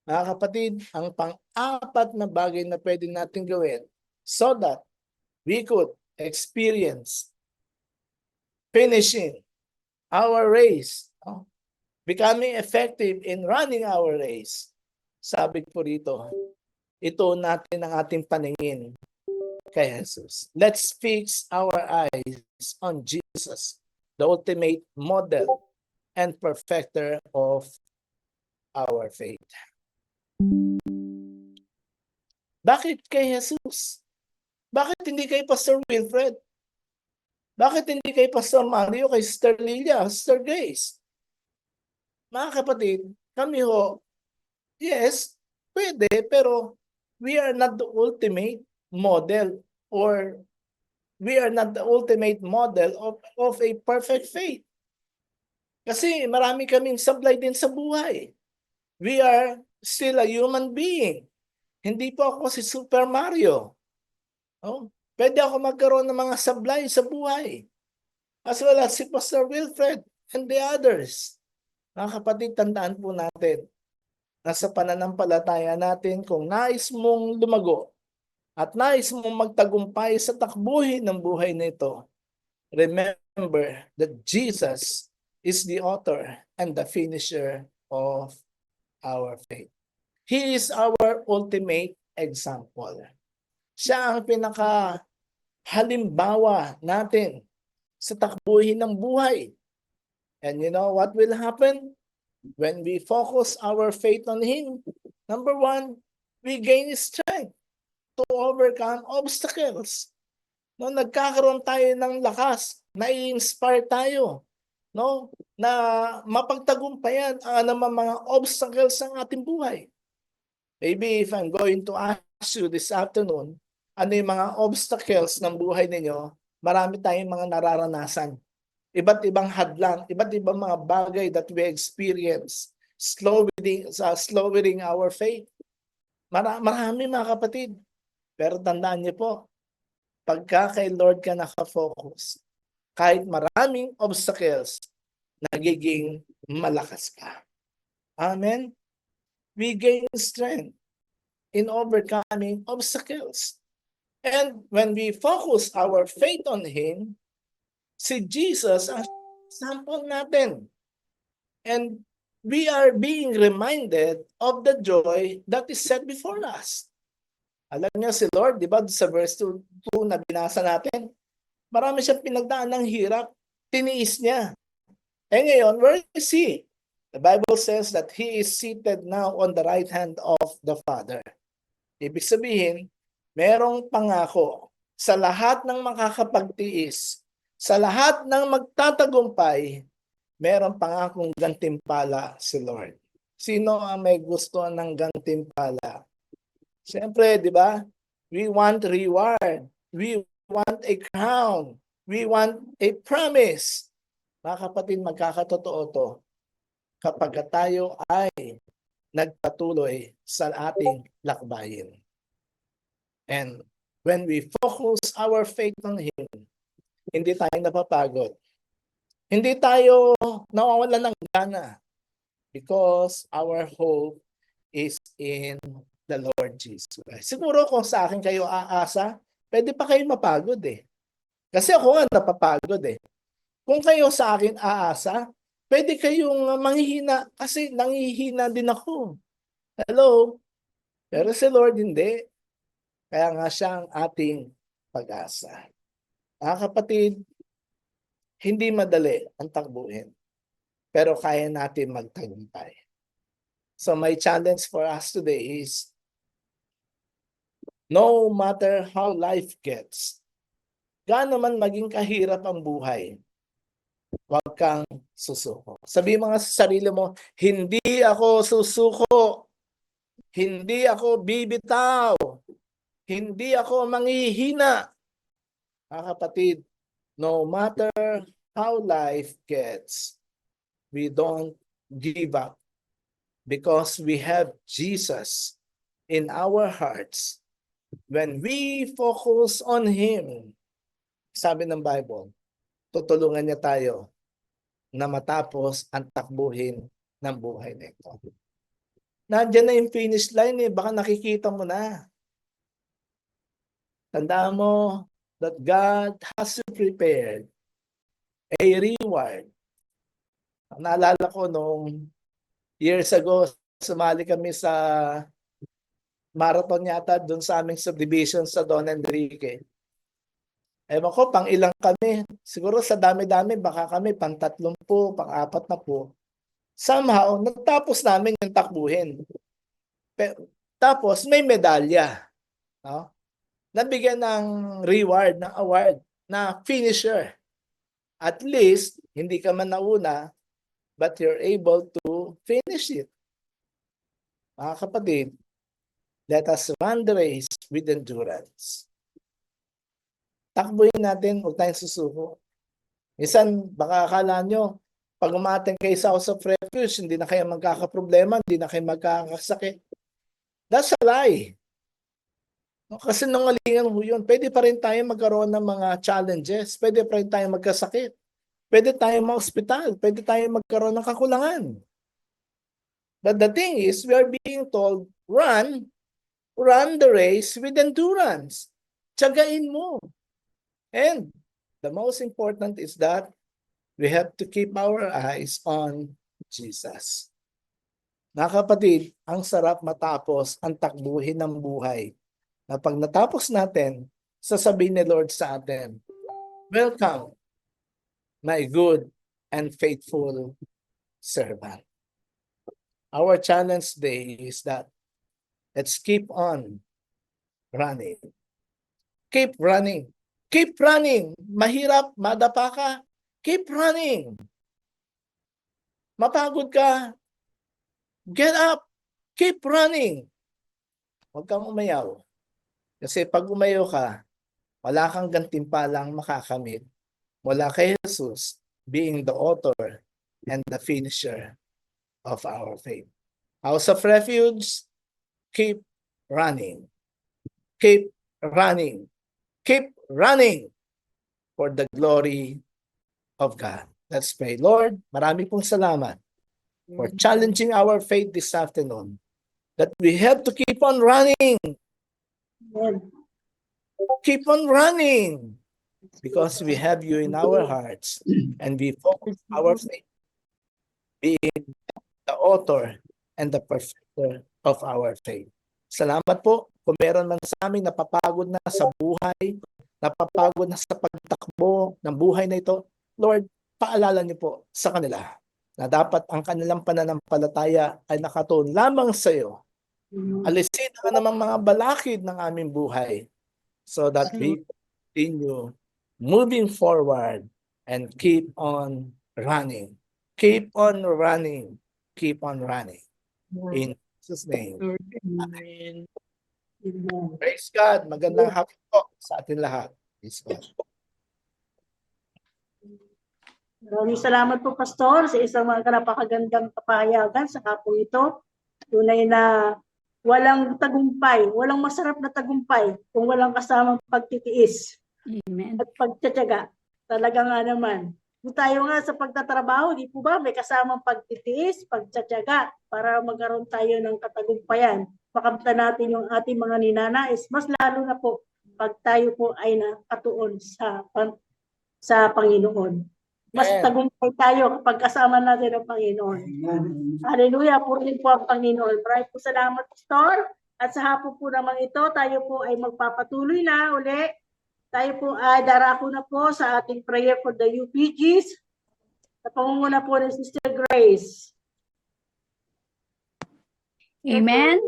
Mga kapatid, ang pang-apat na bagay na pwede natin gawin so that we could experience finishing our race, becoming effective in running our race. Sabi ko rito, ito natin ang ating paningin kay Jesus. Let's fix our eyes on Jesus, the ultimate model and perfecter of our faith. Bakit kay Jesus? Bakit hindi kay Pastor Wilfred? Bakit hindi kay Pastor Mario, kay Sister Lilia, Sister Grace? Mga kapatid, kami ho, yes, pwede, pero we are not the ultimate model or we are not the ultimate model of a perfect faith. Kasi marami kaming sablay din sa buhay. We are still a human being. Hindi po ako si Super Mario. Pwede ako magkaroon ng mga sablay sa buhay. As well as si Pastor Wilfred and the others. Mga kapatid, tandaan po natin na sa pananampalataya natin, kung nais mong lumago at nais mong magtagumpay sa takbuhin ng buhay nito, remember that Jesus is the author and the finisher of our faith. He is our ultimate example. Siya ang pinaka-halimbawa natin sa takbuhin ng buhay. And you know what will happen? When we focus our faith on Him, number one, we gain strength to overcome obstacles. No, nagkakaroon tayo ng lakas, nai-inspire tayo, no, na mapagtagumpayan ang anumang mga obstacles ng ating buhay. Maybe if I'm going to ask you this afternoon, ano yung mga obstacles ng buhay ninyo, marami tayong mga nararanasan. Iba't ibang hadlang, iba't ibang mga bagay that we experience, slowing our faith. Marami mga kapatid. Pero tandaan niyo po, pagka kay Lord ka nakafocus, kahit maraming obstacles, nagiging malakas ka. Amen? We gain strength in overcoming obstacles. And when we focus our faith on Him, si Jesus ang sample natin. And we are being reminded of the joy that is set before us. Alam niyo si Lord, di ba, sa verse 2 na binasa natin, marami siyang pinagdaan ng hirap, tiniis niya. Eh ngayon, where is He? The Bible says that He is seated now on the right hand of the Father. Ibig sabihin, merong pangako sa lahat ng makakapagtiis, Sa lahat ng magtatagumpay, meron pangakong gantimpala si Lord. Sino ang may gusto ng gantimpala? Siyempre, di ba? We want reward. We want a crown. We want a promise. Mga kapatid, magkakatotoo to kapag tayo ay nagpatuloy sa ating lakbayin. And when we focus our faith on Him, hindi tayo napapagod. Hindi tayo nawawalan ng gana because our hope is in the Lord Jesus Christ. Siguro kung sa akin kayo aasa, pwede pa kayo mapagod eh. Kasi ako nga napapagod eh. Kung kayo sa akin aasa, pwede kayong manghihina kasi nanghihina din ako. Hello? Pero si Lord hindi. Kaya nga siya ang ating pag-asa. Mga kapatid, hindi madali ang takbuhin. Pero kaya natin magtagumpay. So my challenge for us today is, no matter how life gets, gaano man maging kahirap ang buhay, huwag kang susuko. Sabi mga sa sarili mo, hindi ako susuko. Hindi ako bibitaw. Hindi ako manghihina. Mga kapatid, no matter how life gets, we don't give up because we have Jesus in our hearts. When we focus on Him, sabi ng Bible, tutulungan niya tayo na matapos ang takbuhin ng buhay na ito. Nandiyan na yung finish line eh, baka nakikita mo na. Tandaan mo that God has prepared a reward. Naalala ko nung years ago, sumali kami sa marathon yata doon sa aming subdivision sa Don Enrique. Ewan ko, pang ilang kami. Siguro sa dami-dami, baka kami pang 30, pang 40. Somehow, natapos namin yung takbuhin. Tapos, may medalya. No? Nabigyan ng reward, ng award, na finisher. At least, hindi ka man nauna, but you're able to finish it. Mga kapatid, let us run the race with endurance. Takbuhin natin, huwag tayong susuko. Minsan, baka akala nyo, pag umaten kayo sa House of Refuge, hindi na kayo magkakaproblema, hindi na kayo magkakasakit. That's a lie. Kasi nangalingan ho yun. Pwede pa rin tayo magkaroon ng mga challenges. Pwede pa rin tayo magkasakit. Pwede tayo ma-hospital. Pwede tayo magkaroon ng kakulangan. But the thing is, we are being told, run the race with endurance. Tiyagain mo. And the most important is that we have to keep our eyes on Jesus. Mga kapatid, ang sarap matapos ang takbuhin ng buhay. Na pag natapos natin, sasabihin ni Lord sa atin, welcome, my good and faithful servant. Our challenge today is that let's keep on running. Keep running. Keep running. Mahirap, madapa ka. Keep running. Mapagod ka. Get up. Keep running. Huwag kang umayaw. Kasi pag umayaw ka, wala kang gantimpalang makakamit mula kay Jesus being the author and the finisher of our faith. House of Refuge, keep running. Keep running. Keep running for the glory of God. Let's pray. Lord, marami pong salamat for challenging our faith this afternoon that we have to keep on running. Keep on running because we have you in our hearts and we focus our faith being the author and the perfecter of our faith. Salamat po kung meron man sa amin napapagod na sa buhay, napapagod na sa pagtakbo ng buhay na ito. Lord, paalala niyo po sa kanila na dapat ang kanilang pananampalataya ay nakatuon lamang sa iyo. Alisin ang namang mga balakid ng aming buhay so that we continue moving forward and keep on running. Keep on running. Keep on running. In Jesus' name. Amen. Amen. Praise God. Magandang hapon po sa atin lahat. Praise God. Maraming salamat po, Pastor, sa isang mga napakagandang kapahayagan sa hapon ito. Tunay na walang tagumpay, walang masarap na tagumpay kung walang kasamang pagtitiis Amen. at pagtsatsaga. Talaga nga naman. Kung tayo nga sa pagtatrabaho, di po ba may kasamang pagtitiis, pagtsatsaga para magkaroon tayo ng katagumpayan. Makamta natin yung ating mga ninanais. Mas lalo na po pag tayo po ay nakatuon sa Panginoon. Mas Amen. tagumpay tayo kapag kasama natin ang Panginoon. Hallelujah, purihin po ang Panginoon. Maraming po salamat, Pastor. At sa hapon po naman ito, tayo po ay magpapatuloy na uli. Tayo po ay darako na po sa ating prayer for the UPGs. Sa pangunguna po ni Sister Grace. Amen.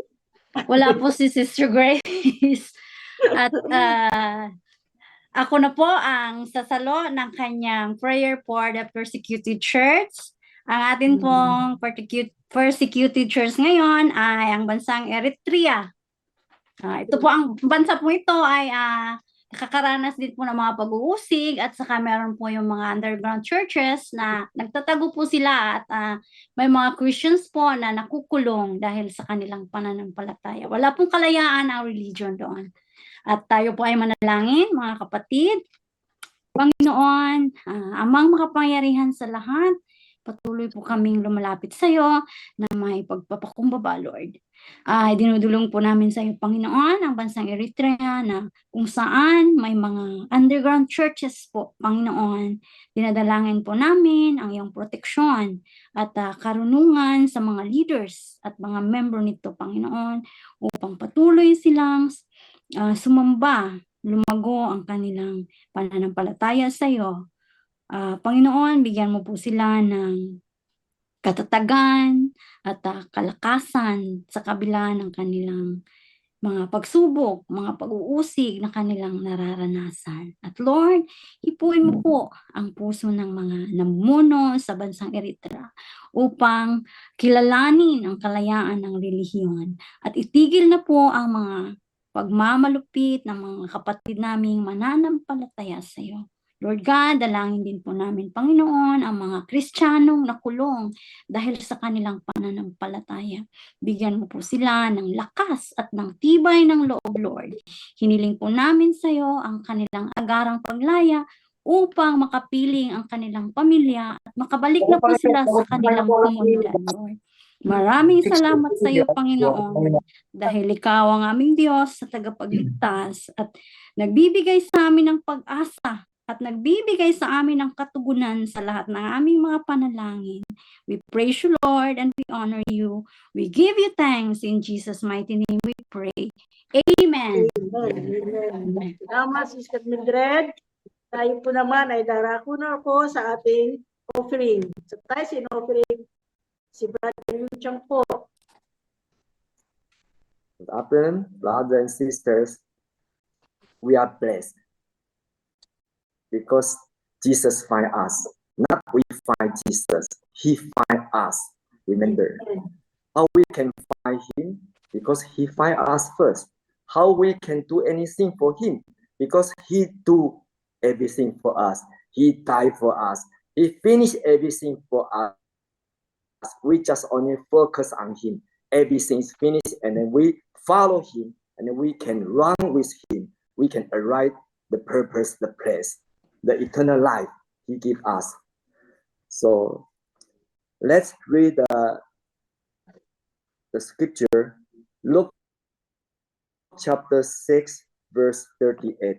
Wala po si Sister Grace. At ako na po ang sasalo ng kanyang prayer for the persecuted church. Ang atin pong persecuted church ngayon ay ang bansang Eritrea. Ito po, ang bansa po ito ay nakakaranas din po ng mga pag-uusig at saka meron po yung mga underground churches na nagtatago po sila at may mga Christians po na nakukulong dahil sa kanilang pananampalataya. Wala pong kalayaan ang religion doon. At tayo po ay manalangin, mga kapatid. Panginoon, amang makapangyarihan sa lahat, patuloy po kaming lumalapit sa iyo na may pagpapakumbaba, Lord. Dinudulong po namin sa iyo, Panginoon, ang bansang Eritrea na kung saan may mga underground churches po, Panginoon. Dinadalangin po namin ang iyong proteksyon at karunungan sa mga leaders at mga member nito, Panginoon, upang patuloy silang sumamba, lumago ang kanilang pananampalataya sa iyo. Panginoon, bigyan mo po sila ng katatagan at kalakasan sa kabila ng kanilang mga pagsubok, mga pag-uusig na kanilang nararanasan. At Lord, hipuin mo po ang puso ng mga namumuno sa bansang Eritrea upang kilalanin ang kalayaan ng relihiyon at itigil na po ang mga pagmamalupit ng mga kapatid naming mananampalataya sa iyo. Lord God, dalangin din po namin, Panginoon, ang mga Kristiyanong nakulong dahil sa kanilang pananampalataya. Bigyan mo po sila ng lakas at ng tibay ng loob, Lord. Hiniling po namin sa iyo ang kanilang agarang paglaya upang makapiling ang kanilang pamilya at makabalik na po sila sa kanilang komunidad, Lord. Maraming salamat sa iyo, Panginoon, dahil ikaw ang aming Diyos sa tagapagligtas at nagbibigay sa amin ng pag-asa at nagbibigay sa amin ng katugunan sa lahat ng aming mga panalangin. We praise you, Lord, and we honor you. We give you thanks. In Jesus' mighty name we pray. Amen. Amen. Salamat, Sister Mildred. Tayo po naman ay darako na po sa ating offering. So tayo sin-offering si Brother Yu Chang po. Good afternoon, brothers and sisters. We are blessed because Jesus find us. Not we find Jesus. He find us. Remember how we can find him because he find us first. How we can do anything for him because he do everything for us. He died for us. He finished everything for us. We just only focus on him. Everything is finished, and then we follow him, and then we can run with him. We can arrive the purpose, the place, the eternal life he give us. So let's read the scripture. Luke chapter 6, verse 38.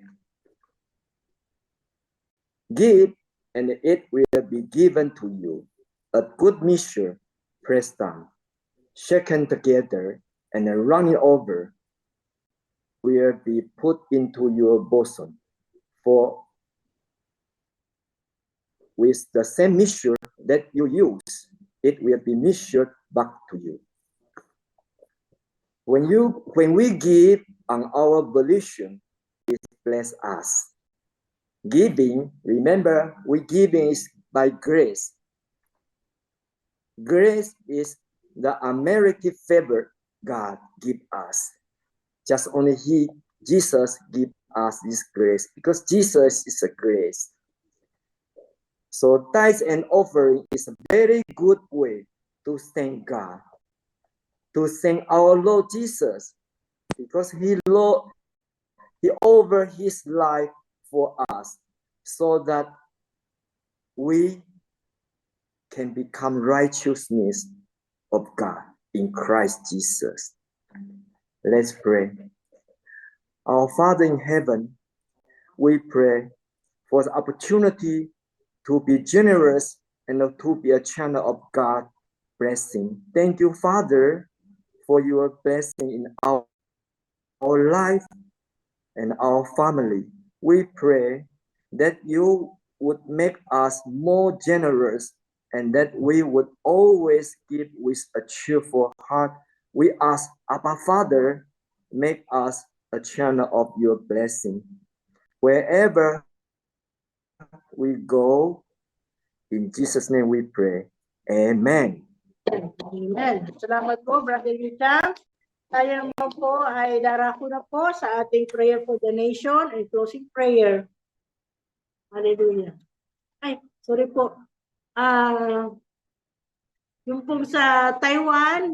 Give, and it will be given to you. A good measure, pressed down, shaken together, and running over, will be put into your bosom. For with the same measure that you use, it will be measured back to you. When we give on our volition, it bless us. Giving, remember, giving is by grace. Grace is the unmerited favor God give us. Just only Jesus give us this grace, because Jesus is a grace. So tithes and offering is a very good way to thank God, to thank our Lord Jesus, because He offered His life for us, so that we can become righteousness of God in Christ Jesus. Let's pray. Our Father in heaven, we pray for the opportunity to be generous and to be a channel of God's blessing. Thank you, Father, for your blessing in our life and our family. We pray that you would make us more generous and that we would always give with a cheerful heart. We ask, Abba Father, make us a channel of your blessing. Wherever we go, in Jesus' name we pray. Amen. Amen. Salamat po, Brother Yuchang. Tayo naman po ay darako na po sa ating prayer for the nation and closing prayer. Hallelujah. Ay, sorry po. Yung po sa Taiwan,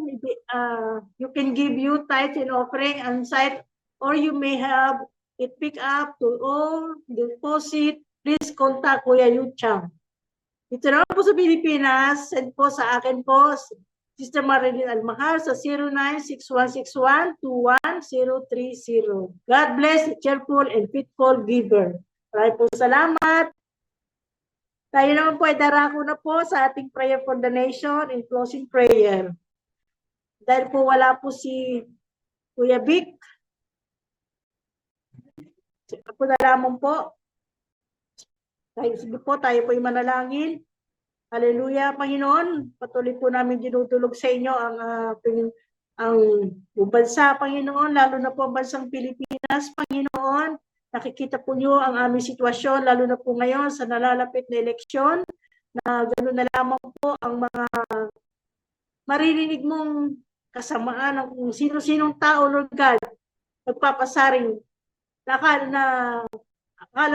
you can give you tithe and offering on site, or you may have it pick up to all deposit. Please contact Kuya Yuchang. Dito naman po sa Pilipinas, send po sa akin po, Sister Marilyn Almahar sa 096161-21030. God bless the cheerful and faithful giver. Maraming po salamat. Tayo naman po ay darako na po sa ating prayer for the nation in closing prayer. Dahil po wala po si Kuya Vic, ako na lamang po. Sige po, tayo po ay manalangin. Hallelujah, Panginoon. Patuloy po namin dinudulog sa inyo ang bansa, Panginoon, lalo na po ang bansang Pilipinas, Panginoon. Nakikita po niyo ang aming sitwasyon, lalo na po ngayon sa nalalapit na eleksyon, na gano'n na lamang po ang mga maririnig mong kasamaan ng kung sino-sinong tao, Lord God, nagpapasaring akala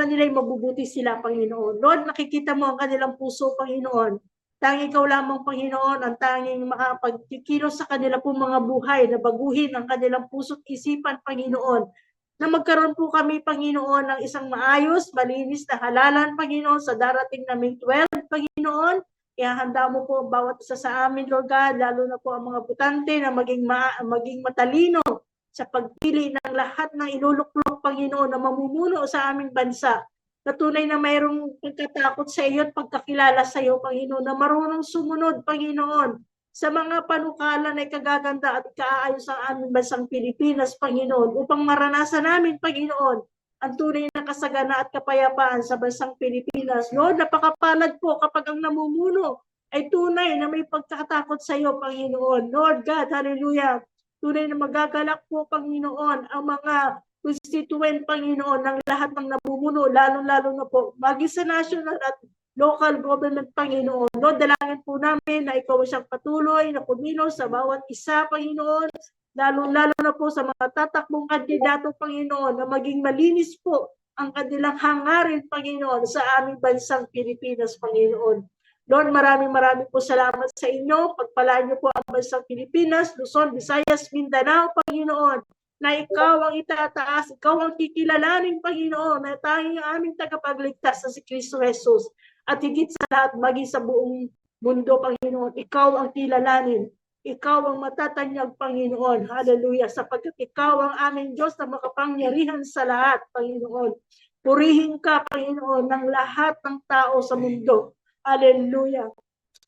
nila'y mabubuti sila, Panginoon. Lord, nakikita mo ang kanilang puso, Panginoon. Tanging ikaw lamang, Panginoon, ang tanging makapagkikilos sa kanila pong mga buhay na baguhin ang kanilang puso't isipan, Panginoon. Na magkaroon po kami, Panginoon, ng isang maayos, malinis na halalan, Panginoon, sa darating na May 12, Panginoon. Ihahanda mo po ang bawat isa sa amin, Lord God, lalo na po ang mga butante na maging matalino sa pagpili ng lahat ng iluluklok, Panginoon, na mamumuno sa aming bansa. Na tunay na mayroong pagkatakot sa iyo at pagkakilala sa iyo, Panginoon, na marunong sumunod, Panginoon, sa mga panukala na ikagaganda at ikaayos ang aming bansang Pilipinas, Panginoon, upang maranasan namin, Panginoon, ang tunay na kasagana at kapayapaan sa bansang Pilipinas. Lord, napakapalad po kapag ang namumuno ay tunay na may pagkakatakot sa iyo, Panginoon. Lord God, hallelujah. Tunay na magagalak po, Panginoon, ang mga constituent, Panginoon, ng lahat ng namumuno, lalo-lalo na po, maging sa national at local government, Panginoon. Lord, dalangin po namin na ikaw siyang patuloy na kumilos sa bawat isa, Panginoon, lalo-lalo na po sa mga tatakbong kandidato, Panginoon, na maging malinis po ang kanilang hangarin, Panginoon, sa aming bansang Pilipinas, Panginoon. Lord, maraming po salamat sa inyo. Pagpalaan niyo po ang bansang Pilipinas, Luzon, Visayas, Mindanao, Panginoon, na ikaw ang itataas, ikaw ang kikilalanin, Panginoon, na tanging aming tagapagligtas na si Kristo Jesus. At higit sa lahat, maging sa buong mundo, Panginoon, ikaw ang kilalanin. Ikaw ang matatanyag, Panginoon. Hallelujah. Sapagkat ikaw ang aming Diyos na makapangyarihan sa lahat, Panginoon. Purihin ka, Panginoon, ng lahat ng tao sa mundo. Hallelujah.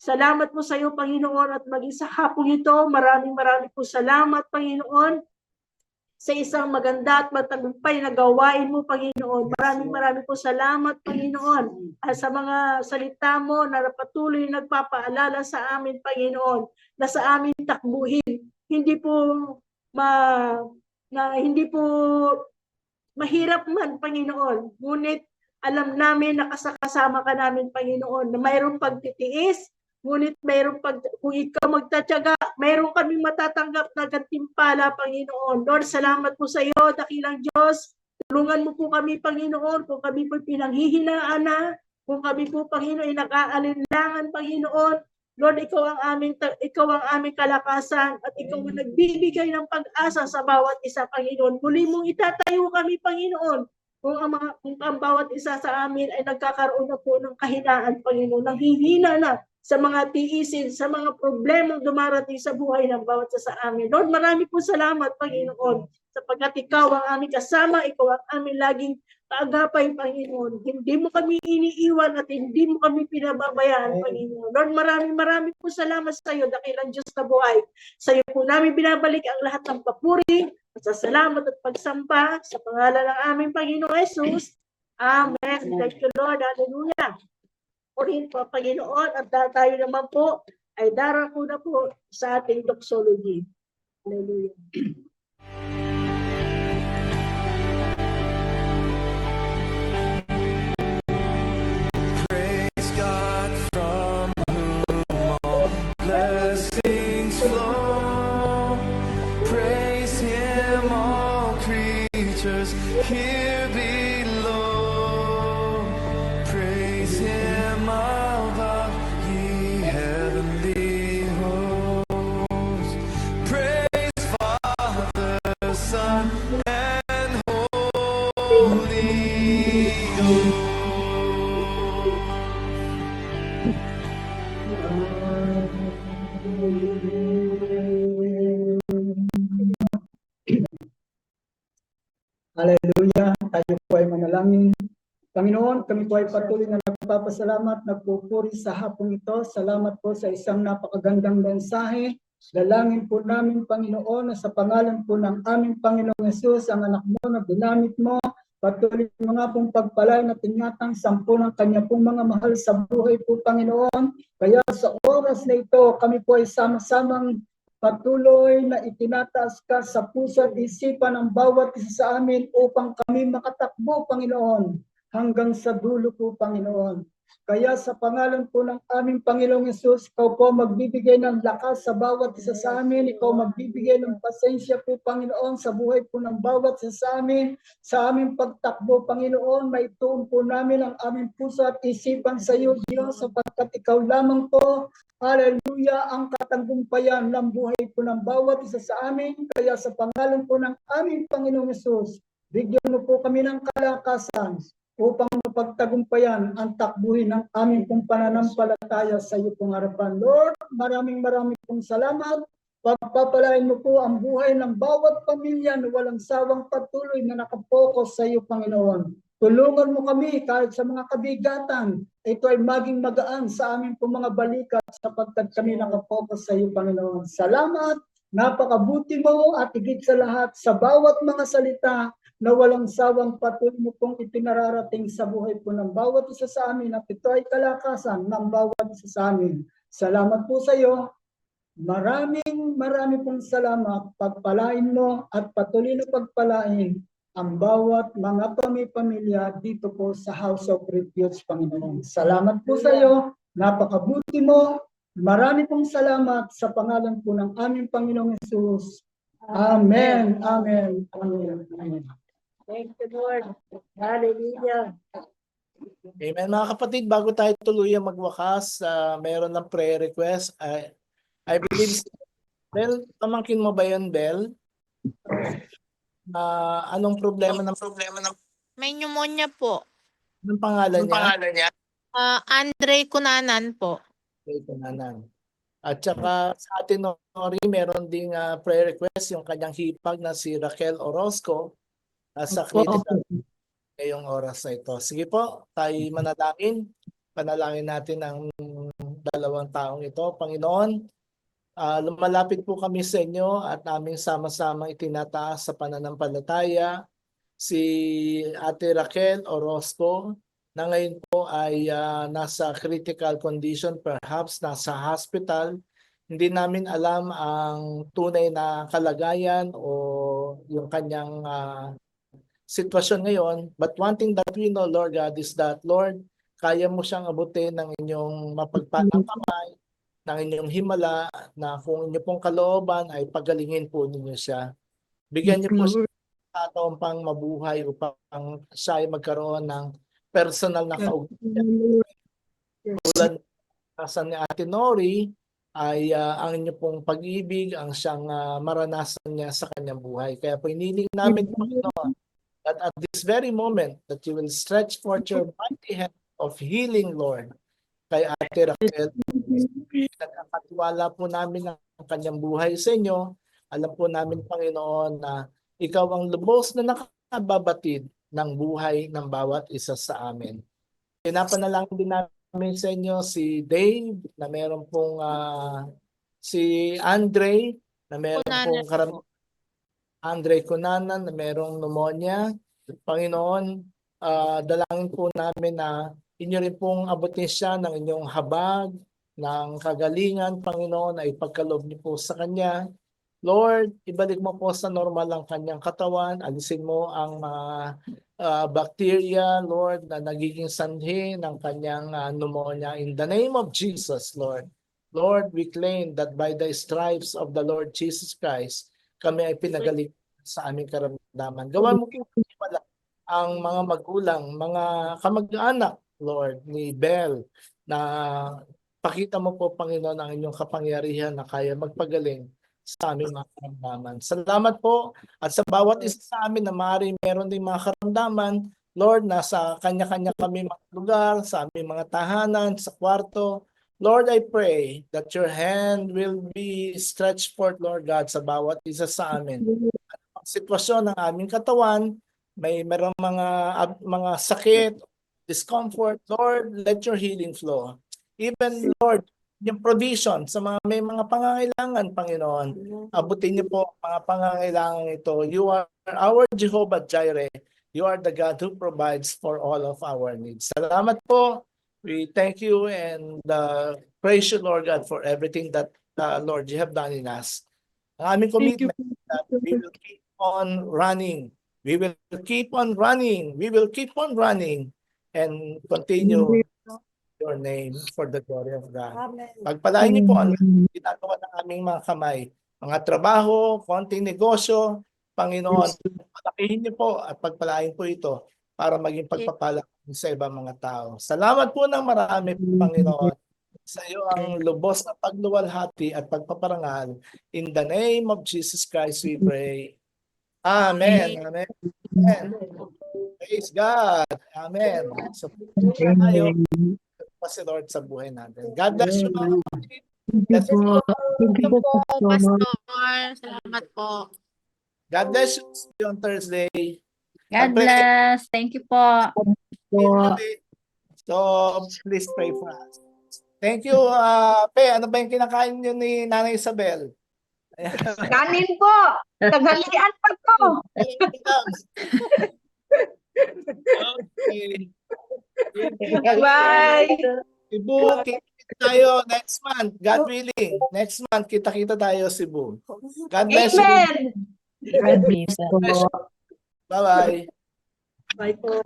Salamat po sa iyo, Panginoon, at maging sa hapong ito, maraming po salamat, Panginoon, sa isang maganda at matagumpay na gawain mo, Panginoon. Maraming po salamat, Panginoon, at sa mga salita mo na patuloy nagpapaalala sa amin, Panginoon, na sa amin takbuhin. Hindi po mahirap man, Panginoon, ngunit Alam namin na kasama ka namin, Panginoon, na mayroong pagtitiis, ngunit kung ikaw magtatyaga, mayroon kaming matatanggap na gantimpala, Panginoon. Lord, salamat po sa iyo, dakilang Diyos. Tulungan mo po kami, Panginoon, kung kami po pinanghihinaan na, kung kami po, Panginoon, nag-aalinlangan, Panginoon. Lord, ikaw ang aming kalakasan at ikaw ang nagbibigay ng pag-asa sa bawat isa, Panginoon. Muli mong itatayo kami, Panginoon, kung ang bawat isa sa amin ay nagkakaroon na po ng kahinaan, Panginoon, nanghihina na sa mga tiisin, sa mga problemang dumarating sa buhay ng bawat isa sa amin. Lord, marami po salamat, Panginoon, sapagkat ikaw ang aming kasama, ikaw ang aming laging kaagapay, Panginoon. Hindi mo kami iniiwan at hindi mo kami pinababayaan, Panginoon. Lord, marami po salamat sa iyo, dakilang Diyos na buhay. Sa iyo po namin binabalik ang lahat ng papuri, sa salamat at pagsampa sa pangalan ng aming Panginoong Jesus. Amen. Thank you, Lord. Hallelujah. Purihin po, Panginoon, at tayo naman po ay darako na po sa ating doxology. Hallelujah. Praise God from whom all blessings flow. Praise Him, all creatures here below. Praise Him above, ye heavenly hosts. Praise Father, Son, and Holy Ghost. Hallelujah. Tayo po ay manalangin. Panginoon, kami po ay patuloy na nagpapasalamat, nagpupuri sa hapong ito. Salamat po sa isang napakagandang mensahe. Dalangin po namin, Panginoon, na sa pangalan po ng aming Panginoong Yesus, ang anak mo na ginamit mo, patuloy mo nga pong pagpalain at ingatan sampu ng kanya pong mga mahal sa buhay po, Panginoon. Kaya sa oras na ito, kami po ay sama-samang patuloy na itinataas ka sa puso at isipan ng bawat isa sa amin upang kami makatakbo, Panginoon, hanggang sa dulo po, Panginoon. Kaya sa pangalan po ng aming Panginoong Yesus, ikaw po magbibigay ng lakas sa bawat isa sa amin. Ikaw magbibigay ng pasensya po, Panginoon, sa buhay po ng bawat isa sa amin. Sa aming pagtakbo, Panginoon, maituon po namin ang aming puso at isipan sa iyo, Diyos, sapagkat ikaw lamang po, hallelujah, ang katanggumpayan ng buhay po ng bawat isa sa amin. Kaya sa pangalan po ng aming Panginoong Yesus, bigyan mo po kami ng kalakasan upang mapagtagumpayan ang takbuhin ng aming pong pananampalataya sa iyo pong harapan. Lord, maraming pong salamat. Pagpapalain mo po ang buhay ng bawat pamilya na walang sawang patuloy na nakapokus sa iyo, Panginoon. Tulungan mo kami kahit sa mga kabigatan, ito ay maging magaan sa aming pong mga balikat sapagkat kami nakapokus sa iyo, Panginoon. Salamat, napakabuti mo at higit sa lahat sa bawat mga salita na walang sawang patuloy mo pong ipinararating sa buhay po ng bawat isa sa amin at ito ay kalakasan ng bawat isa sa amin. Salamat po sa iyo. Marami pong salamat. Pagpalain mo at patuloy na pagpalain ang bawat mga pamilya dito po sa House of Refuge, Panginoon. Salamat po sa iyo. Napakabuti mo. Marami pong salamat sa pangalan po ng aming Panginoong Yesus. Amen. Amen. Amen. Amen. Thank you, Lord. Hallelujah. Amen. Mga kapatid, bago tayo tuluyang magwakas, mayroon ng prayer request. I believe, Bel, pamangkin mo ba yun, Bel? Anong problema ng May pneumonia po. Anong pangalan niya? Andre Cunanan po. Okay, Kunanan. At saka sa atin, Nori, meron ding prayer request yung kanyang hipag na si Raquel Orozco sa critical ngayong oras na ito. Sige po, tayo manalangin. Panalangin natin ang dalawang taong ito. Panginoon, lumalapit po kami sa inyo at aming sama-sama itinataas sa pananampalataya si Ate Raquel Orozco na ngayon po ay nasa critical condition, perhaps nasa hospital. Hindi namin alam ang tunay na kalagayan o yung kanyang sitwasyon ngayon. But one thing that we know, Lord God, is that, Lord, kaya mo siyang abutin ng inyong mapagpalang kamay, ng inyong himala, na kung inyo pong kalooban ay pagalingin po ninyo siya. Bigyan niyo po siya ng kataon pang mabuhay upang siya ay magkaroon ng personal na kaugnayan. Tulad ni Ate Nori, ay ang inyo pong pag-ibig ang siyang maranasan niya sa kanyang buhay. Kaya po iniling namin, Panginoon, that at this very moment, that you will stretch forth your mighty hand of healing, Lord, kay Ate Raquel. Nagkakatiwala po namin ang kanyang buhay sa inyo. Alam po namin, Panginoon, na ikaw ang lubos na nakababatid ng buhay ng bawat isa sa amin. Pinapanalangin din namin sa inyo si Dave, na meron pong si Andre, na meron pong Andre Cunanan, na merong pneumonia. Panginoon, dalangin po namin na inyo rin pong abutin siya ng inyong habag, ng kagalingan, Panginoon, ay pagkaloob niyo po sa kanya. Lord, ibalik mo po sa normal ang kanyang katawan, alisin mo ang bacteria, Lord, na nagiging sanhi ng kanyang pneumonia. In the name of Jesus, Lord. Lord, we claim that by the stripes of the Lord Jesus Christ, kami ay pinagaling sa aming karamdaman. Gawan mo po ang mga magulang, mga kamag-anak, Lord, ni Belle, na pakita mo po, Panginoon, ang inyong kapangyarihan na kaya magpagaling sa aming mga karamdaman. Salamat po, at sa bawat isa sa amin na maaaring meron din mga karamdaman, Lord, nasa kanya-kanya kami mga lugar, sa aming mga tahanan, sa kwarto. Lord, I pray that your hand will be stretched forth, Lord God, sa bawat isa sa amin. At ang sitwasyon ng aming katawan, merong mga sakit, discomfort, Lord, let your healing flow. Even, Lord, yung provision sa may mga pangangailangan, Panginoon, abutin niyo po ang mga pangangailangan ito. You are our Jehovah Jireh. You are the God who provides for all of our needs. Salamat po. We thank you and praise you, Lord God, for everything that, Lord, you have done in us. Ang aming commitment that we will keep on running. We will keep on running. We will keep on running and continue your name for the glory of God. Amen. Pagpalain niyo po ang ginagawa ng aming mga kamay, mga trabaho, konting negosyo, Panginoon, patakihin niyo po at pagpalain po ito para maging pagpapala sa ibang mga tao. Salamat po ng marami, Panginoon. Sa iyo ang lubos na pagluwalhati at pagpaparangal. In the name of Jesus Christ we pray. Amen. Amen. Amen. Praise God. Amen. So, tayo pa si Lord sa buhay natin. God bless you, mga kapatid. Thank you po, Pastor. Salamat po. God bless you. See you on Thursday. God bless. Thank you po. So, please pray for us. Thank you, Pe. Ano ba yung kinakain niyo ni Nanay Isabel? Kanin po. Tagalian pa ko. Okay. Bye. Cebu, kita tayo next month. God willing. Next month, kita-kita tayo, Cebu. God bless you. Amen. Bye-bye. Bye po.